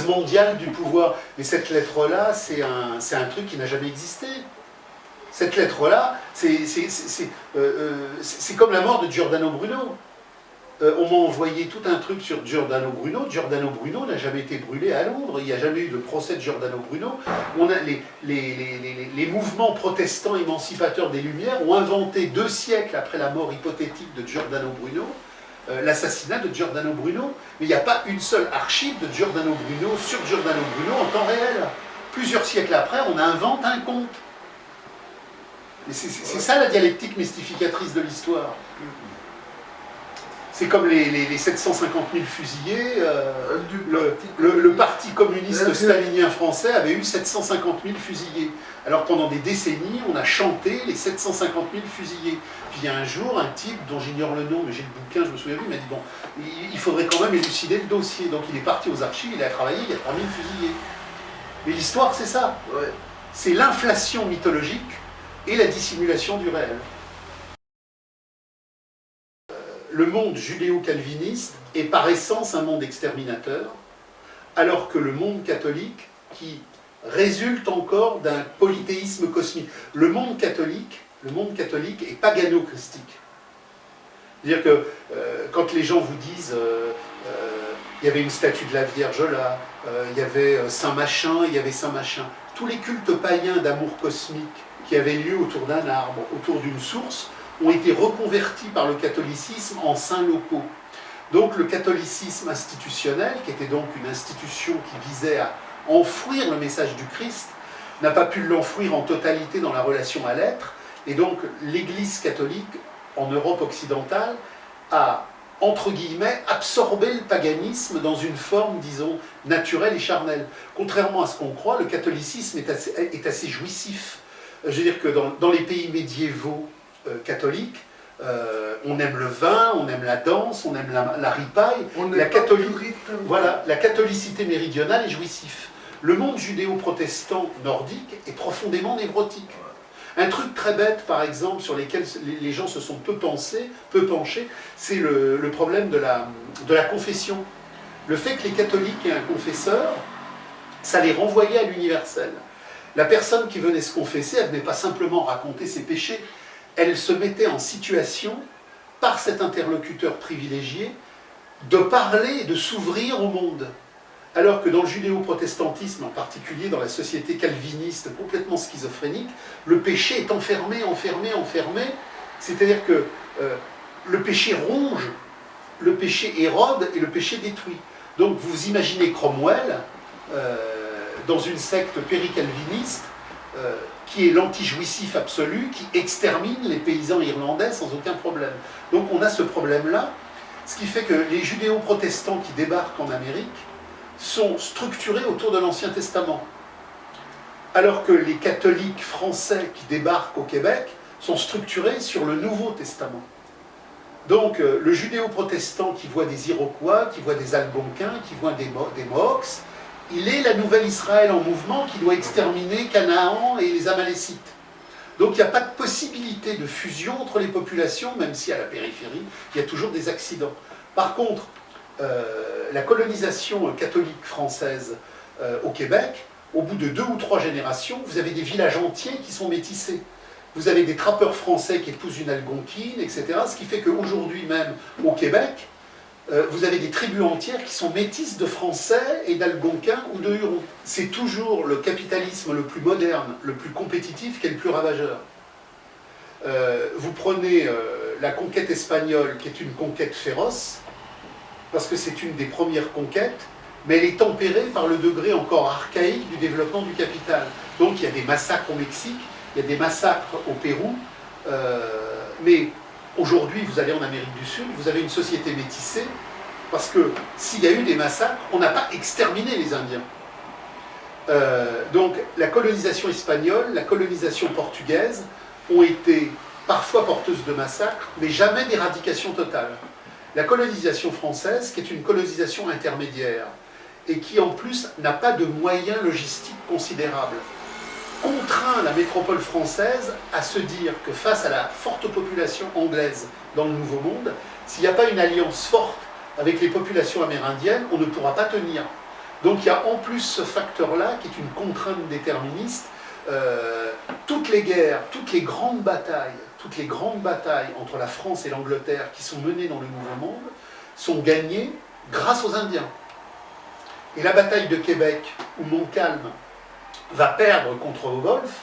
mondiale du pouvoir. Mais cette lettre-là, c'est un truc qui n'a jamais existé. Cette lettre-là, c'est comme la mort de Giordano Bruno. On m'a envoyé tout un truc sur Giordano Bruno. Giordano Bruno n'a jamais été brûlé à Londres. Il n'y a jamais eu de procès de Giordano Bruno. On a les mouvements protestants émancipateurs des Lumières ont inventé 2 siècles après la mort hypothétique de Giordano Bruno l'assassinat de Giordano Bruno. Mais il n'y a pas une seule archive de Giordano Bruno sur Giordano Bruno en temps réel. Plusieurs siècles après, on invente un conte. C'est ça la dialectique mystificatrice de l'histoire. C'est comme les 750 000 fusillés. Le parti communiste stalinien français avait eu 750 000 fusillés. Alors pendant des décennies, on a chanté les 750 000 fusillés. Puis il y a un jour, un type dont j'ignore le nom, mais j'ai le bouquin, je me souviens plus, il m'a dit bon, il faudrait quand même élucider le dossier. Donc il est parti aux archives, il a travaillé, il y a 3000 fusillés. Mais l'histoire, c'est ça. Ouais. C'est l'inflation mythologique et la dissimulation du réel. Le monde judéo-calviniste est par essence un monde exterminateur, alors que le monde catholique, qui résulte encore d'un polythéisme cosmique. Le monde catholique est pagano-christique. C'est-à-dire que quand les gens vous disent il y avait une statue de la Vierge là, il y avait Saint Machin, il y avait Saint Machin, tous les cultes païens d'amour cosmique qui avaient lieu autour d'un arbre, autour d'une source, ont été reconvertis par le catholicisme en saints locaux. Donc le catholicisme institutionnel, qui était donc une institution qui visait à enfouir le message du Christ, n'a pas pu l'enfouir en totalité dans la relation à l'être, et donc l'Église catholique, en Europe occidentale, a, entre guillemets, absorbé le paganisme dans une forme, disons, naturelle et charnelle. Contrairement à ce qu'on croit, le catholicisme est assez jouissif. Je veux dire que dans les pays médiévaux catholiques, on aime le vin, on aime la danse, on aime la ripaille. La catholicité méridionale est jouissif. Le monde judéo-protestant nordique est profondément névrotique. Un truc très bête, par exemple, sur lequel les gens se sont peu penchés, c'est le problème de la confession. Le fait que les catholiques aient un confesseur, ça les renvoyait à l'universel. La personne qui venait se confesser, elle ne venait pas simplement raconter ses péchés, elle se mettait en situation, par cet interlocuteur privilégié, de parler et de s'ouvrir au monde. Alors que dans le judéo-protestantisme, en particulier dans la société calviniste complètement schizophrénique, le péché est enfermé. C'est-à-dire que le péché ronge, le péché érode et le péché détruit. Donc vous imaginez Cromwell, dans une secte péricalviniste, qui est l'anti-jouissif absolu, qui extermine les paysans irlandais sans aucun problème. Donc on a ce problème-là, ce qui fait que les judéo-protestants qui débarquent en Amérique sont structurés autour de l'Ancien Testament, alors que les catholiques français qui débarquent au Québec sont structurés sur le Nouveau Testament. Donc le judéo-protestant qui voit des Iroquois, qui voit des Algonquins, qui voit des Mohawks, il est la nouvelle Israël en mouvement qui doit exterminer Canaan et les Amalécites. Donc il n'y a pas de possibilité de fusion entre les populations, même si à la périphérie, il y a toujours des accidents. Par contre, la colonisation catholique française au Québec, au bout de 2 ou 3 générations, vous avez des villages entiers qui sont métissés. Vous avez des trappeurs français qui épousent une algonquine, etc. Ce qui fait qu'aujourd'hui même, au Québec, vous avez des tribus entières qui sont métisses de Français et d'Algonquins ou de Hurons. C'est toujours le capitalisme le plus moderne, le plus compétitif qui est le plus ravageur. Vous prenez la conquête espagnole, qui est une conquête féroce, parce que c'est une des premières conquêtes, mais elle est tempérée par le degré encore archaïque du développement du capital. Donc il y a des massacres au Mexique, il y a des massacres au Pérou, mais aujourd'hui, vous allez en Amérique du Sud, vous avez une société métissée, parce que s'il y a eu des massacres, on n'a pas exterminé les Indiens. Donc la colonisation espagnole, la colonisation portugaise ont été parfois porteuses de massacres, mais jamais d'éradication totale. La colonisation française, qui est une colonisation intermédiaire, et qui en plus n'a pas de moyens logistiques considérables, contraint la métropole française à se dire que face à la forte population anglaise dans le Nouveau Monde, s'il n'y a pas une alliance forte avec les populations amérindiennes, on ne pourra pas tenir. Donc il y a en plus ce facteur-là qui est une contrainte déterministe. Toutes les guerres, toutes les grandes batailles entre la France et l'Angleterre qui sont menées dans le Nouveau Monde sont gagnées grâce aux Indiens. Et la bataille de Québec, où Montcalm va perdre contre Wolfe,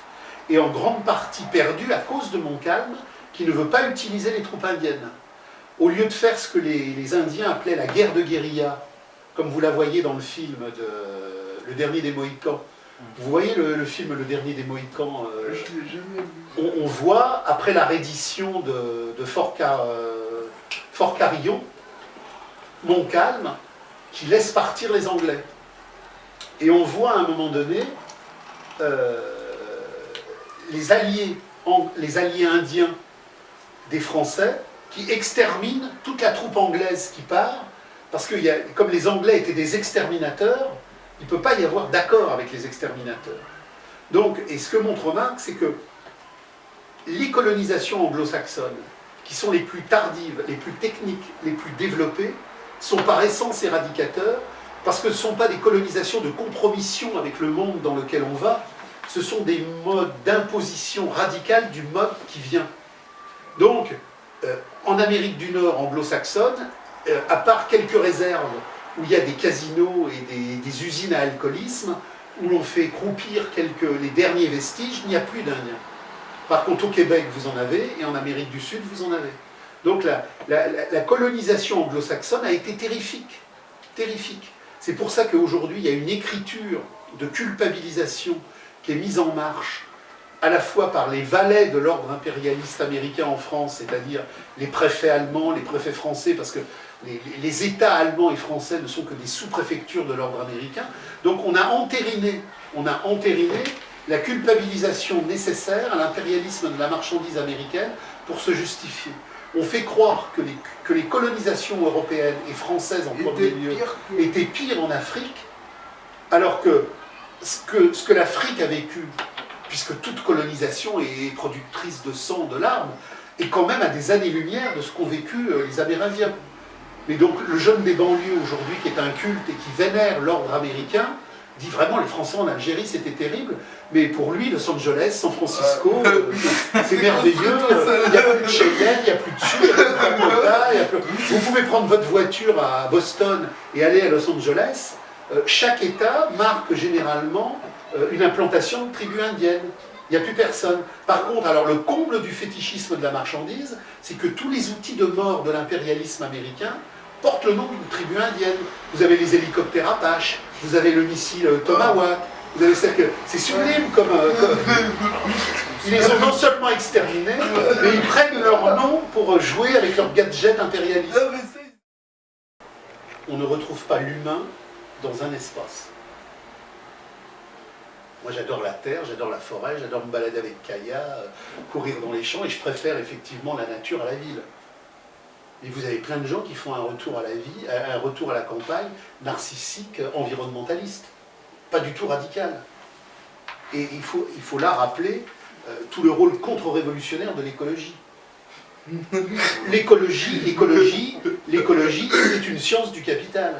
est en grande partie perdue à cause de Montcalm, qui ne veut pas utiliser les troupes indiennes. Au lieu de faire ce que les Indiens appelaient la guerre de guérilla, comme vous la voyez dans le film Le Dernier des Mohicans. Vous voyez le film Le Dernier des Mohicans Je l'ai jamais vu. on voit, après la reddition de Fort Carillon, Montcalm qui laisse partir les Anglais. Et on voit à un moment donné les alliés indiens des Français qui exterminent toute la troupe anglaise qui part, parce que comme les Anglais étaient des exterminateurs, il ne peut pas y avoir d'accord avec les exterminateurs. Donc, et ce que montre Marx, c'est que les colonisations anglo-saxonnes, qui sont les plus tardives, les plus techniques, les plus développées, sont par essence éradicateurs, parce que ce ne sont pas des colonisations de compromission avec le monde dans lequel on va, ce sont des modes d'imposition radicale du mode qui vient. Donc, en Amérique du Nord anglo-saxonne, à part quelques réserves où il y a des casinos et des usines à alcoolisme, où l'on fait croupir les derniers vestiges, il n'y a plus d'Indiens. Par contre, au Québec, vous en avez, et en Amérique du Sud, vous en avez. Donc la colonisation anglo-saxonne a été terrifique. Terrifique. C'est pour ça qu'aujourd'hui, il y a une écriture de culpabilisation qui est mise en marche à la fois par les valets de l'ordre impérialiste américain en France, c'est-à-dire les préfets allemands, les préfets français, parce que les États allemands et français ne sont que des sous-préfectures de l'ordre américain. Donc on a entériné la culpabilisation nécessaire à l'impérialisme de la marchandise américaine pour se justifier. On fait croire que les colonisations européennes et françaises en premier lieu étaient pires en Afrique, alors que ce que l'Afrique a vécu, puisque toute colonisation est productrice de sang, de larmes, est quand même à des années-lumière de ce qu'ont vécu les Amérindiens. Mais donc le jeune des banlieues aujourd'hui, qui est un culte et qui vénère l'ordre américain, dit vraiment les Français en Algérie c'était terrible, mais pour lui Los Angeles, San Francisco, c'est merveilleux, il n'y a plus de Cheyenne, il n'y a plus de Sioux, il n'y a plus de Dakota, vous pouvez prendre votre voiture à Boston et aller à Los Angeles, chaque État marque généralement une implantation de tribus indiennes. Il n'y a plus personne. Par contre, alors le comble du fétichisme de la marchandise, c'est que tous les outils de mort de l'impérialisme américain portent le nom d'une tribu indienne. Vous avez les hélicoptères Apache, vous avez le missile Tomahawk, vous avez c'est sublime comme... Ils les ont non seulement exterminés, mais ils prennent leur nom pour jouer avec leurs gadgets impérialistes. On ne retrouve pas l'humain dans un espace. Moi j'adore la terre, j'adore la forêt, j'adore me balader avec Kaya, courir dans les champs, et je préfère effectivement la nature à la ville. Et vous avez plein de gens qui font un retour à la vie, un retour à la campagne, narcissique, environnementaliste. Pas du tout radical. Et il faut là rappeler tout le rôle contre-révolutionnaire de l'écologie. L'écologie est une science du capital.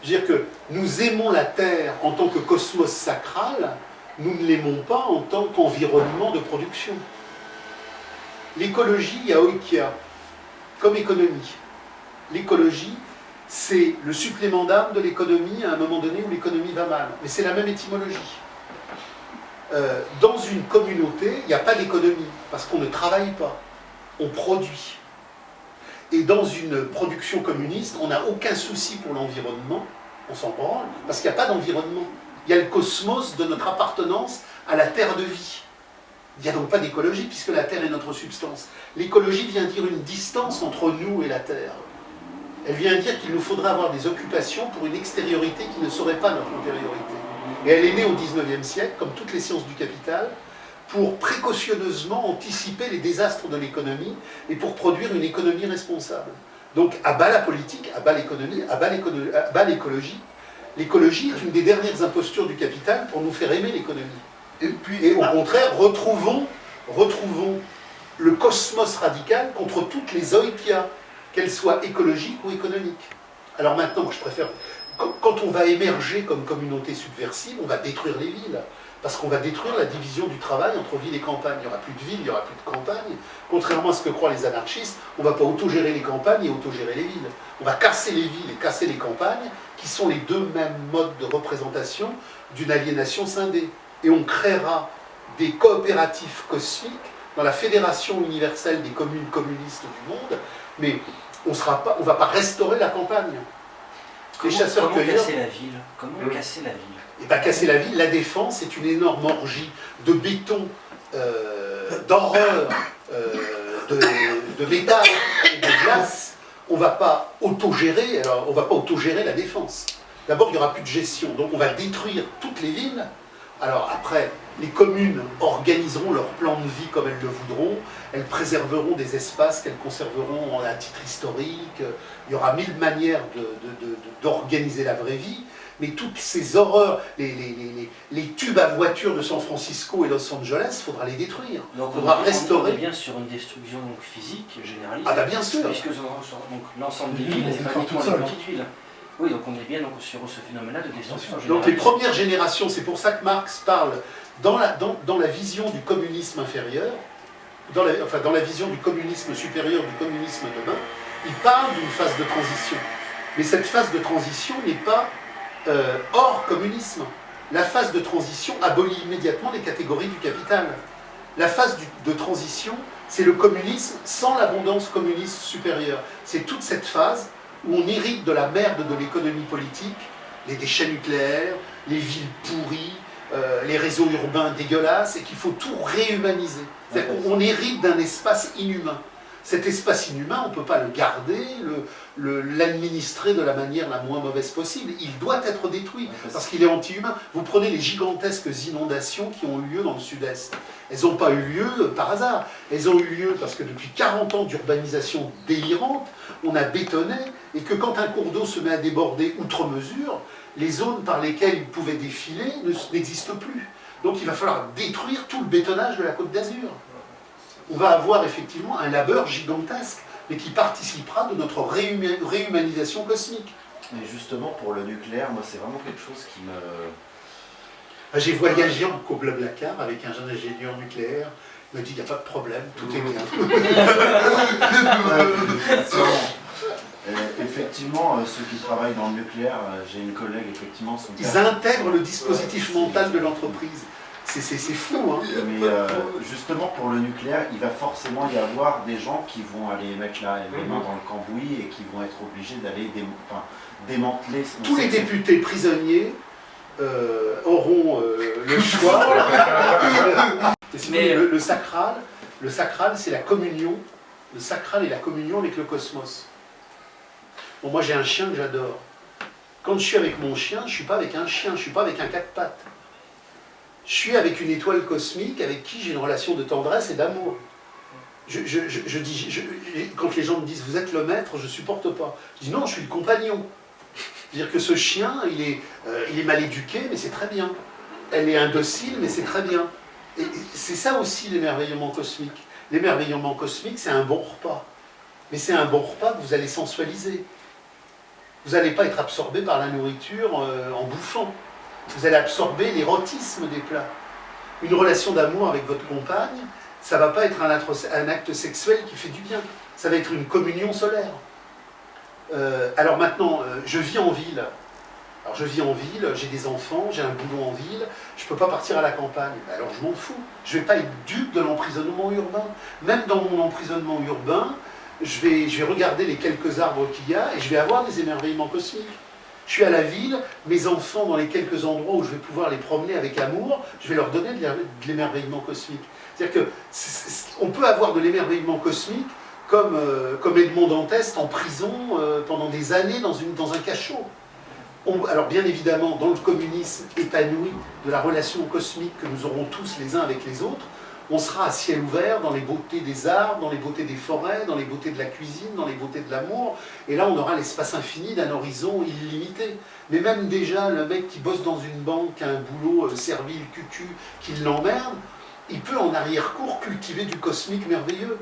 Je veux dire que nous aimons la Terre en tant que cosmos sacral, nous ne l'aimons pas en tant qu'environnement de production. L'écologie, il y a Oikea, comme économie. L'écologie, c'est le supplément d'âme de l'économie à un moment donné où l'économie va mal. Mais c'est la même étymologie. Dans une communauté, il n'y a pas d'économie, parce qu'on ne travaille pas, on produit. Et dans une production communiste, on n'a aucun souci pour l'environnement, on s'en branle, parce qu'il n'y a pas d'environnement. Il y a le cosmos de notre appartenance à la terre de vie. Il n'y a donc pas d'écologie, puisque la terre est notre substance. L'écologie vient dire une distance entre nous et la terre. Elle vient dire qu'il nous faudra avoir des occupations pour une extériorité qui ne serait pas notre intériorité. Et elle est née au XIXe siècle, comme toutes les sciences du capital, pour précautionneusement anticiper les désastres de l'économie et pour produire une économie responsable. Donc, à bas la politique, à bas l'économie, à bas l'écologie. L'écologie est une des dernières impostures du capital pour nous faire aimer l'économie. Et au contraire, retrouvons le cosmos radical contre toutes les oikias, qu'elles soient écologiques ou économiques. Alors maintenant, je préfère... Quand on va émerger comme communauté subversive, on va détruire les villes. Parce qu'on va détruire la division du travail entre ville et campagne. Il n'y aura plus de ville, il n'y aura plus de campagne. Contrairement à ce que croient les anarchistes, on ne va pas autogérer les campagnes et autogérer les villes. On va casser les villes et casser les campagnes, qui sont les deux mêmes modes de représentation d'une aliénation scindée. Et on créera des coopératifs cosmiques dans la Fédération universelle des communes communistes du monde, mais on ne va pas restaurer la campagne. Comment casser la ville? Comment casser la ville? Et bien casser la ville, la défense est une énorme orgie de béton, d'horreur, de métal et de glace. On ne va pas autogérer, alors on va pas autogérer la défense. D'abord, il n'y aura plus de gestion, donc on va détruire toutes les villes. Alors après, les communes organiseront leur plan de vie comme elles le voudront, elles préserveront des espaces qu'elles conserveront à titre historique, il y aura 1000 manières d'organiser la vraie vie, mais toutes ces horreurs, les tubes à voiture de San Francisco et Los Angeles, il faudra les détruire. Donc il faudra restaurer. On est bien sur une destruction physique généralisée. Ah bah bien sûr. Puisque l'ensemble des villes, c'est pas uniquement les petites villes. Oui, donc on est bien sur ce phénomène-là de destruction généralisée. Donc les premières générations, c'est pour ça que Marx parle dans la vision du communisme inférieur, dans la vision du communisme supérieur, du communisme demain, il parle d'une phase de transition. Mais cette phase de transition n'est pas hors communisme. La phase de transition abolit immédiatement les catégories du capital. La phase de transition, c'est le communisme sans l'abondance communiste supérieure. C'est toute cette phase où on hérite de la merde de l'économie politique, les déchets nucléaires, les villes pourries, les réseaux urbains dégueulasses, et qu'il faut tout réhumaniser. C'est-à-dire qu'on hérite d'un espace inhumain. Cet espace inhumain, on ne peut pas le garder, l'administrer de la manière la moins mauvaise possible. Il doit être détruit, parce qu'il est anti-humain. Vous prenez les gigantesques inondations qui ont eu lieu dans le sud-est. Elles n'ont pas eu lieu par hasard. Elles ont eu lieu parce que depuis 40 ans d'urbanisation délirante, on a bétonné, et que quand un cours d'eau se met à déborder outre mesure, les zones par lesquelles il pouvait défiler n'existent plus. Donc il va falloir détruire tout le bétonnage de la Côte d'Azur. On va avoir effectivement un labeur gigantesque, mais qui participera de notre réhumanisation cosmique. Et justement, pour le nucléaire, moi, c'est vraiment quelque chose qui me... J'ai voyagé en Blablacar avec un jeune ingénieur nucléaire. Il me dit, il n'y a pas de problème, tout est bien. Effectivement, ceux qui travaillent dans le nucléaire, j'ai une collègue, effectivement... Ils intègrent le dispositif mental de l'entreprise. C'est fou, hein. Mais justement, pour le nucléaire, il va forcément y avoir des gens qui vont aller mettre les mains dans le cambouis et qui vont être obligés d'aller démanteler... Tous les députés prisonniers auront le choix. Mais le sacral, c'est la communion. Le sacral est la communion avec le cosmos. Bon, moi, j'ai un chien que j'adore. Quand je suis avec mon chien, je ne suis pas avec un chien, je ne suis pas avec un quatre pattes. Je suis avec une étoile cosmique avec qui j'ai une relation de tendresse et d'amour. Quand les gens me disent « vous êtes le maître », je ne supporte pas. Je dis « non, je suis le compagnon ». C'est-à-dire que ce chien, il est mal éduqué, mais c'est très bien. Elle est indocile, mais c'est très bien. Et c'est ça aussi l'émerveillement cosmique. L'émerveillement cosmique, c'est un bon repas. Mais c'est un bon repas que vous allez sensualiser. Vous n'allez pas être absorbé par la nourriture en bouffant. Vous allez absorber l'érotisme des plats. Une relation d'amour avec votre compagne, ça ne va pas être un acte sexuel qui fait du bien. Ça va être une communion solaire. Alors maintenant, je vis en ville. Alors je vis en ville, j'ai des enfants, j'ai un boulot en ville, je ne peux pas partir à la campagne. Alors je m'en fous. Je ne vais pas être dupe de l'emprisonnement urbain. Même dans mon emprisonnement urbain, je vais regarder les quelques arbres qu'il y a et je vais avoir des émerveillements cosmiques. Je suis à la ville, mes enfants, dans les quelques endroits où je vais pouvoir les promener avec amour, je vais leur donner de l'émerveillement cosmique. C'est-à-dire qu'on peut avoir de l'émerveillement cosmique comme Edmond Dantès en prison pendant des années dans un cachot. Alors bien évidemment, dans le communisme épanoui de la relation cosmique que nous aurons tous les uns avec les autres, on sera à ciel ouvert dans les beautés des arbres, dans les beautés des forêts, dans les beautés de la cuisine, dans les beautés de l'amour. Et là, on aura l'espace infini d'un horizon illimité. Mais même déjà, le mec qui bosse dans une banque, qui a un boulot servile, cucu, qui l'emmerde, il peut en arrière-cour cultiver du cosmique merveilleux.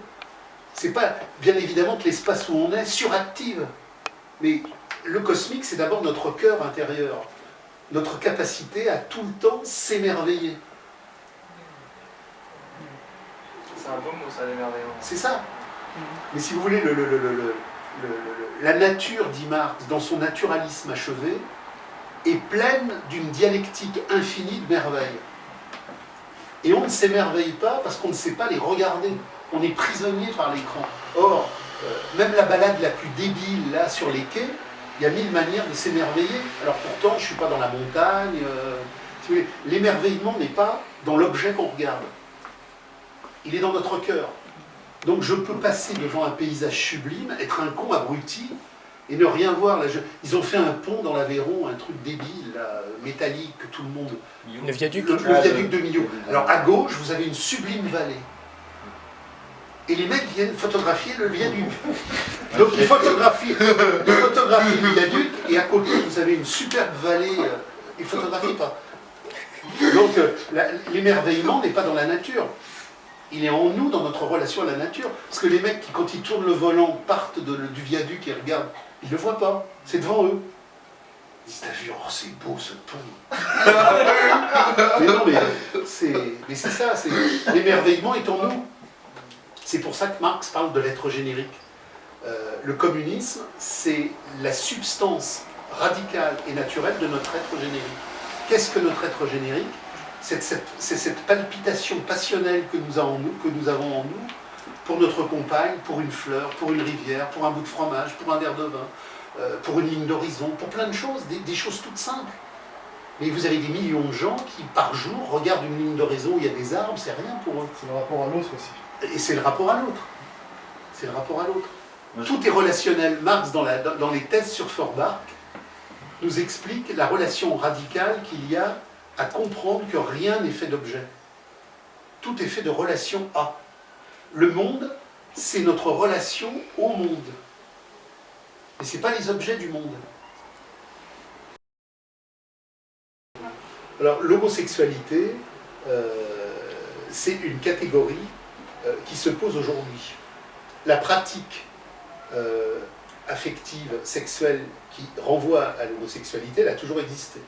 C'est pas, bien évidemment, que l'espace où on est suractive. Mais le cosmique, c'est d'abord notre cœur intérieur, notre capacité à tout le temps s'émerveiller. C'est un beau mot, ça, l'émerveillement. C'est ça. Mais si vous voulez, la nature, dit Marx, dans son naturalisme achevé, est pleine d'une dialectique infinie de merveilles. Et on ne s'émerveille pas parce qu'on ne sait pas les regarder. On est prisonnier par l'écran. Or, même la balade la plus débile, là, sur les quais, il y a mille manières de s'émerveiller. Alors pourtant, je ne suis pas dans la montagne. Si vous voulez, l'émerveillement n'est pas dans l'objet qu'on regarde. Il est dans notre cœur. Donc je peux passer devant un paysage sublime, être un con abruti, et ne rien voir. Là, ils ont fait un pont dans l'Aveyron, un truc débile, là, métallique, que tout le monde... Le viaduc. Le viaduc de Millau. Alors à gauche, vous avez une sublime vallée. Et les mecs viennent photographier le viaduc. Donc ils photographient le viaduc, et à côté, vous avez une superbe vallée. Ils ne photographient pas. Donc l'émerveillement n'est pas dans la nature. Il est en nous, dans notre relation à la nature. Parce que les mecs qui, quand ils tournent le volant, partent du viaduc et regardent, ils ne le voient pas. C'est devant eux. Ils disent, t'as vu, oh c'est beau ce pont. Mais non, mais c'est ça, l'émerveillement est en nous. C'est pour ça que Marx parle de l'être générique. Le communisme, c'est la substance radicale et naturelle de notre être générique. Qu'est-ce que notre être générique ? C'est cette palpitation passionnelle que nous avons en nous, pour notre compagne, pour une fleur, pour une rivière, pour un bout de fromage, pour un verre de vin, pour une ligne d'horizon, pour plein de choses, des choses toutes simples. Mais vous avez des millions de gens qui, par jour, regardent une ligne d'horizon où il y a des arbres, c'est rien pour eux. C'est le rapport à l'autre aussi. Et c'est le rapport à l'autre. C'est le rapport à l'autre. Tout est relationnel. Marx, dans les thèses sur Feuerbach, nous explique la relation radicale qu'il y a à comprendre que rien n'est fait d'objet. Tout est fait de relation à. Le monde, c'est notre relation au monde. Et ce n'est pas les objets du monde. Alors, l'homosexualité, c'est une catégorie qui se pose aujourd'hui. La pratique affective, sexuelle, qui renvoie à l'homosexualité, elle a toujours existé.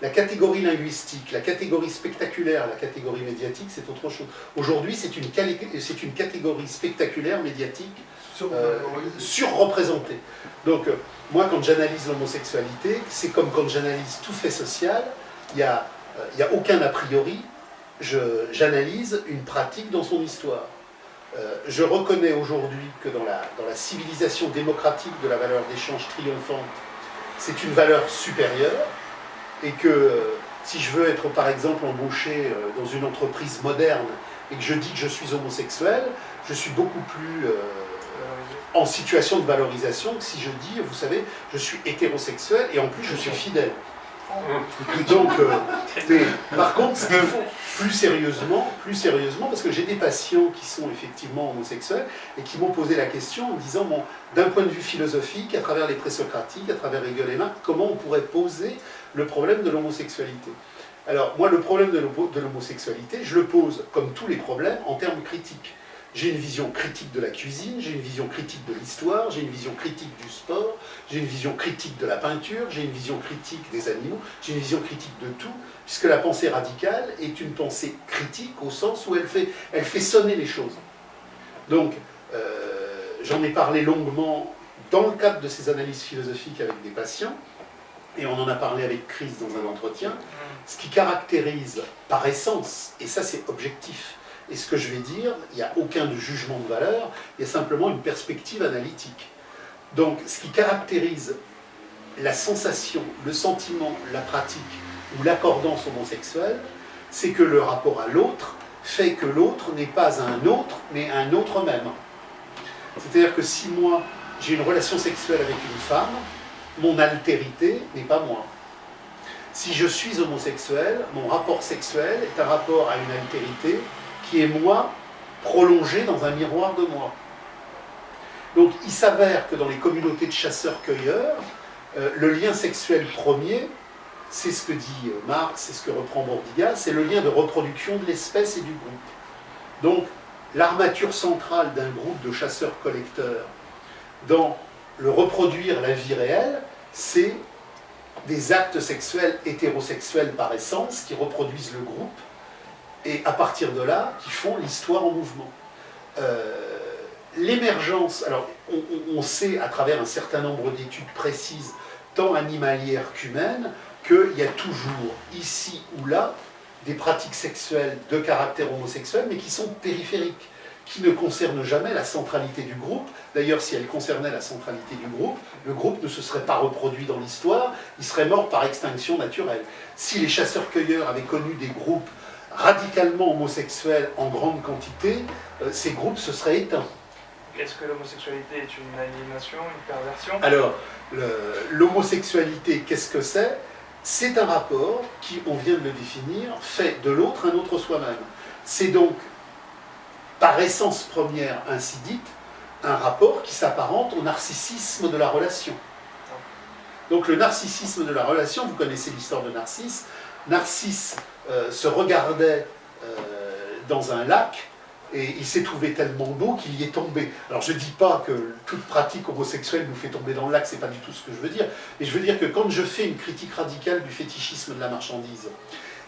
La catégorie linguistique, la catégorie spectaculaire, la catégorie médiatique, c'est autre chose. Aujourd'hui, c'est une catégorie spectaculaire, médiatique, surreprésentée. Donc, moi, quand j'analyse l'homosexualité, c'est comme quand j'analyse tout fait social, il n'y a aucun a priori, j'analyse une pratique dans son histoire. Je reconnais aujourd'hui que dans la civilisation démocratique de la valeur d'échange triomphante, c'est une valeur supérieure, et que si je veux être par exemple embauché dans une entreprise moderne et que je dis que je suis homosexuel, je suis beaucoup plus en situation de valorisation que si je dis, vous savez, je suis hétérosexuel et en plus je suis fidèle. Donc, par contre, ce qu'il faut plus sérieusement, parce que j'ai des patients qui sont effectivement homosexuels et qui m'ont posé la question en me disant, bon, d'un point de vue philosophique, à travers les présocratiques, à travers Hegel et Marx, comment on pourrait poser le problème de l'homosexualité. Alors, moi, le problème de l'homosexualité, je le pose, comme tous les problèmes, en termes critiques. J'ai une vision critique de la cuisine, j'ai une vision critique de l'histoire, j'ai une vision critique du sport, j'ai une vision critique de la peinture, j'ai une vision critique des animaux, j'ai une vision critique de tout, puisque la pensée radicale est une pensée critique au sens où elle fait sonner les choses. Donc, j'en ai parlé longuement dans le cadre de ces analyses philosophiques avec des patients, et on en a parlé avec Chris dans un entretien, ce qui caractérise par essence, et ça c'est objectif, et ce que je vais dire, il n'y a aucun jugement de valeur, il y a simplement une perspective analytique. Donc, ce qui caractérise la sensation, le sentiment, la pratique ou l'accordance homosexuelle, c'est que le rapport à l'autre fait que l'autre n'est pas un autre, mais un autre même. C'est-à-dire que si moi, j'ai une relation sexuelle avec une femme, mon altérité n'est pas moi. Si je suis homosexuel, mon rapport sexuel est un rapport à une altérité qui est moi, prolongé dans un miroir de moi. Donc il s'avère que dans les communautés de chasseurs-cueilleurs, le lien sexuel premier, c'est ce que dit Marx, c'est ce que reprend Bordiga, c'est le lien de reproduction de l'espèce et du groupe. Donc l'armature centrale d'un groupe de chasseurs-collecteurs dans le reproduire la vie réelle, c'est des actes sexuels hétérosexuels par essence qui reproduisent le groupe et à partir de là, qui font l'histoire en mouvement. L'émergence, alors on sait à travers un certain nombre d'études précises, tant animalières qu'humaines, qu'il y a toujours, ici ou là, des pratiques sexuelles de caractère homosexuel, mais qui sont périphériques, qui ne concernent jamais la centralité du groupe. D'ailleurs, si elles concernaient la centralité du groupe, le groupe ne se serait pas reproduit dans l'histoire, il serait mort par extinction naturelle. Si les chasseurs-cueilleurs avaient connu des groupes radicalement homosexuels en grande quantité, ces groupes se seraient éteints. Est-ce que l'homosexualité est une aliénation, une perversion? Alors, l'homosexualité, qu'est-ce que c'est? C'est un rapport qui, on vient de le définir, fait de l'autre un autre soi-même. C'est donc, par essence première ainsi dite, un rapport qui s'apparente au narcissisme de la relation. Donc le narcissisme de la relation, vous connaissez l'histoire de Narcisse. Narcisse se regardait dans un lac et il s'est trouvé tellement beau qu'il y est tombé. Alors je ne dis pas que toute pratique homosexuelle nous fait tomber dans le lac, c'est pas du tout ce que je veux dire, mais je veux dire que quand je fais une critique radicale du fétichisme de la marchandise,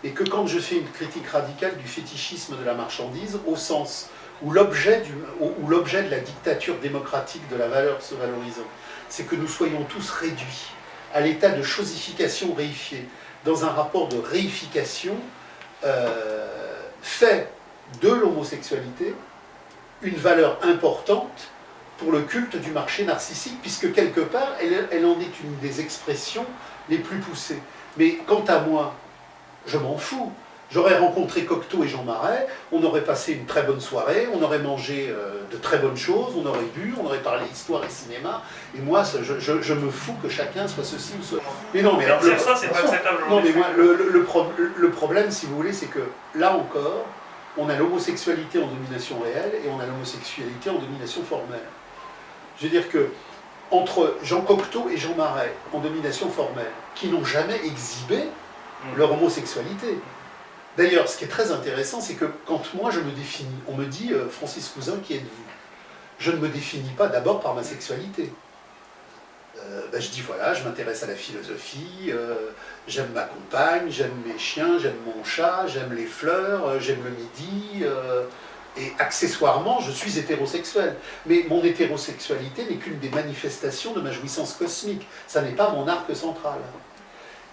et que quand je fais une critique radicale du fétichisme de la marchandise, au sens où l'objet de la dictature démocratique de la valeur se valorisant, c'est que nous soyons tous réduits à l'état de chosification réifiée, dans un rapport de réification fait de l'homosexualité une valeur importante pour le culte du marché narcissique, puisque quelque part, elle en est une des expressions les plus poussées. Mais quant à moi, je m'en fous. J'aurais rencontré Cocteau et Jean Marais, on aurait passé une très bonne soirée, on aurait mangé de très bonnes choses, on aurait bu, on aurait parlé histoire et cinéma, et moi, je me fous que chacun soit ceci ou cela. Mais non, mais alors, ça, c'est pas acceptable. Non, mais moi, le problème, si vous voulez, c'est que là encore, on a l'homosexualité en domination réelle et on a l'homosexualité en domination formelle. Je veux dire que entre Jean Cocteau et Jean Marais en domination formelle, qui n'ont jamais exhibé leur homosexualité. D'ailleurs, ce qui est très intéressant, c'est que quand moi je me définis, on me dit « Francis Cousin, qui êtes-vous » Je ne me définis pas d'abord par ma sexualité. Je dis voilà, je m'intéresse à la philosophie, j'aime ma compagne, j'aime mes chiens, j'aime mon chat, j'aime les fleurs, j'aime le midi, et accessoirement, je suis hétérosexuel. Mais mon hétérosexualité n'est qu'une des manifestations de ma jouissance cosmique, ça n'est pas mon arc central.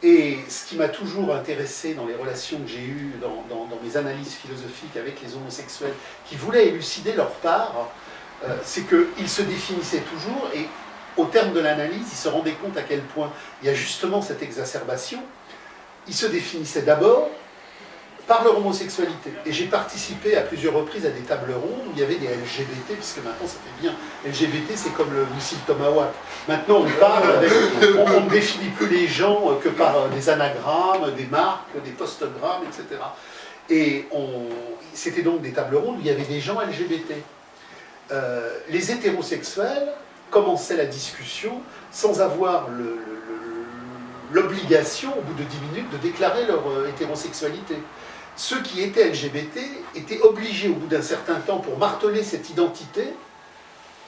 Et ce qui m'a toujours intéressé dans les relations que j'ai eues, dans mes analyses philosophiques avec les homosexuels, qui voulaient élucider leur part, c'est qu'ils se définissaient toujours, et au terme de l'analyse, ils se rendaient compte à quel point il y a justement cette exacerbation. Ils se définissaient d'abord par leur homosexualité. Et j'ai participé à plusieurs reprises à des tables rondes où il y avait des LGBT, puisque maintenant ça fait bien. LGBT, c'est comme le missile Tomahawk. Maintenant on parle avec, on ne définit plus les gens que par des anagrammes, des marques, des postgrammes, etc. Et c'était donc des tables rondes où il y avait des gens LGBT. Les hétérosexuels commençaient la discussion sans avoir l'obligation, au bout de 10 minutes, de déclarer leur hétérosexualité. Ceux qui étaient LGBT étaient obligés, au bout d'un certain temps, pour marteler cette identité,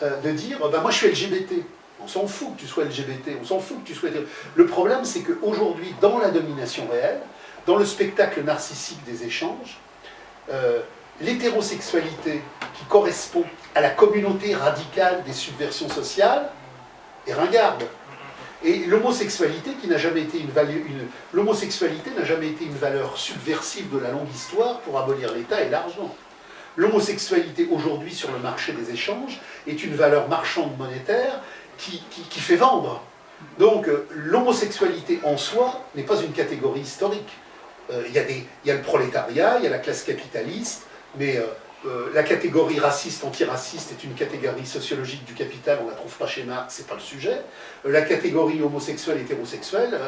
de dire « moi je suis LGBT ». On s'en fout que tu sois LGBT, on s'en fout que tu sois... Le problème, c'est qu'aujourd'hui, dans la domination réelle, dans le spectacle narcissique des échanges, l'hétérosexualité qui correspond à la communauté radicale des subversions sociales est ringarde. Et l'homosexualité qui n'a jamais été l'homosexualité n'a jamais été une valeur subversive de la longue histoire pour abolir l'État et l'argent. L'homosexualité aujourd'hui sur le marché des échanges est une valeur marchande monétaire qui fait vendre. Donc l'homosexualité en soi n'est pas une catégorie historique. Il y a le prolétariat, il y a la classe capitaliste, mais la catégorie raciste, antiraciste est une catégorie sociologique du capital, on ne la trouve pas chez Marx, c'est pas le sujet. La catégorie homosexuelle, hétérosexuelle,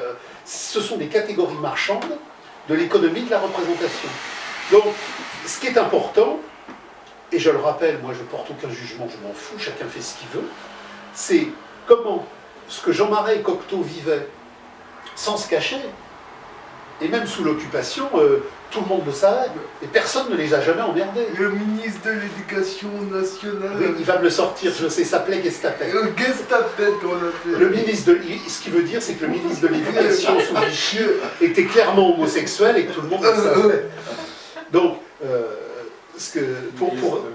ce sont des catégories marchandes de l'économie de la représentation. Donc, ce qui est important, et je le rappelle, moi je porte aucun jugement, je m'en fous, chacun fait ce qu'il veut, c'est comment ce que Jean Marais et Cocteau vivaient sans se cacher, et même sous l'occupation, tout le monde le savait, et personne ne les a jamais emmerdés. Le ministre de l'Éducation nationale... Oui, il va me le sortir, je sais, ça s'appelait Gestapet. Gestapet, on l'appelle. Le ministre de... Ce qui veut dire, c'est que le ministre de l'Éducation sous Vichy était clairement homosexuel et que tout le monde le savait. Donc,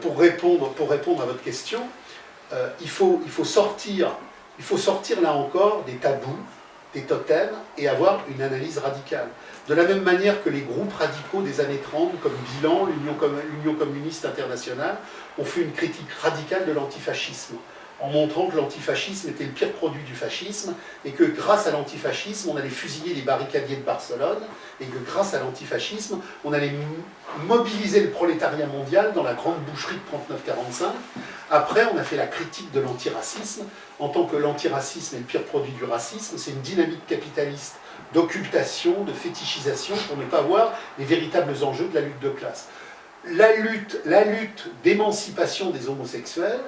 pour répondre à votre question, il faut sortir là encore des tabous, des totems, et avoir une analyse radicale. De la même manière que les groupes radicaux des années 30, comme Bilan, l'Union communiste internationale, ont fait une critique radicale de l'antifascisme, en montrant que l'antifascisme était le pire produit du fascisme, et que grâce à l'antifascisme, on allait fusiller les barricadiers de Barcelone, et que grâce à l'antifascisme, on allait mobiliser le prolétariat mondial dans la grande boucherie de 39-45. Après, on a fait la critique de l'antiracisme, en tant que l'antiracisme est le pire produit du racisme, c'est une dynamique capitaliste d'occultation, de fétichisation, pour ne pas voir les véritables enjeux de la lutte de classe. La lutte d'émancipation des homosexuels,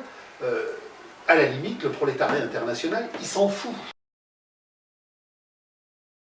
à la limite, le prolétariat international, il s'en fout.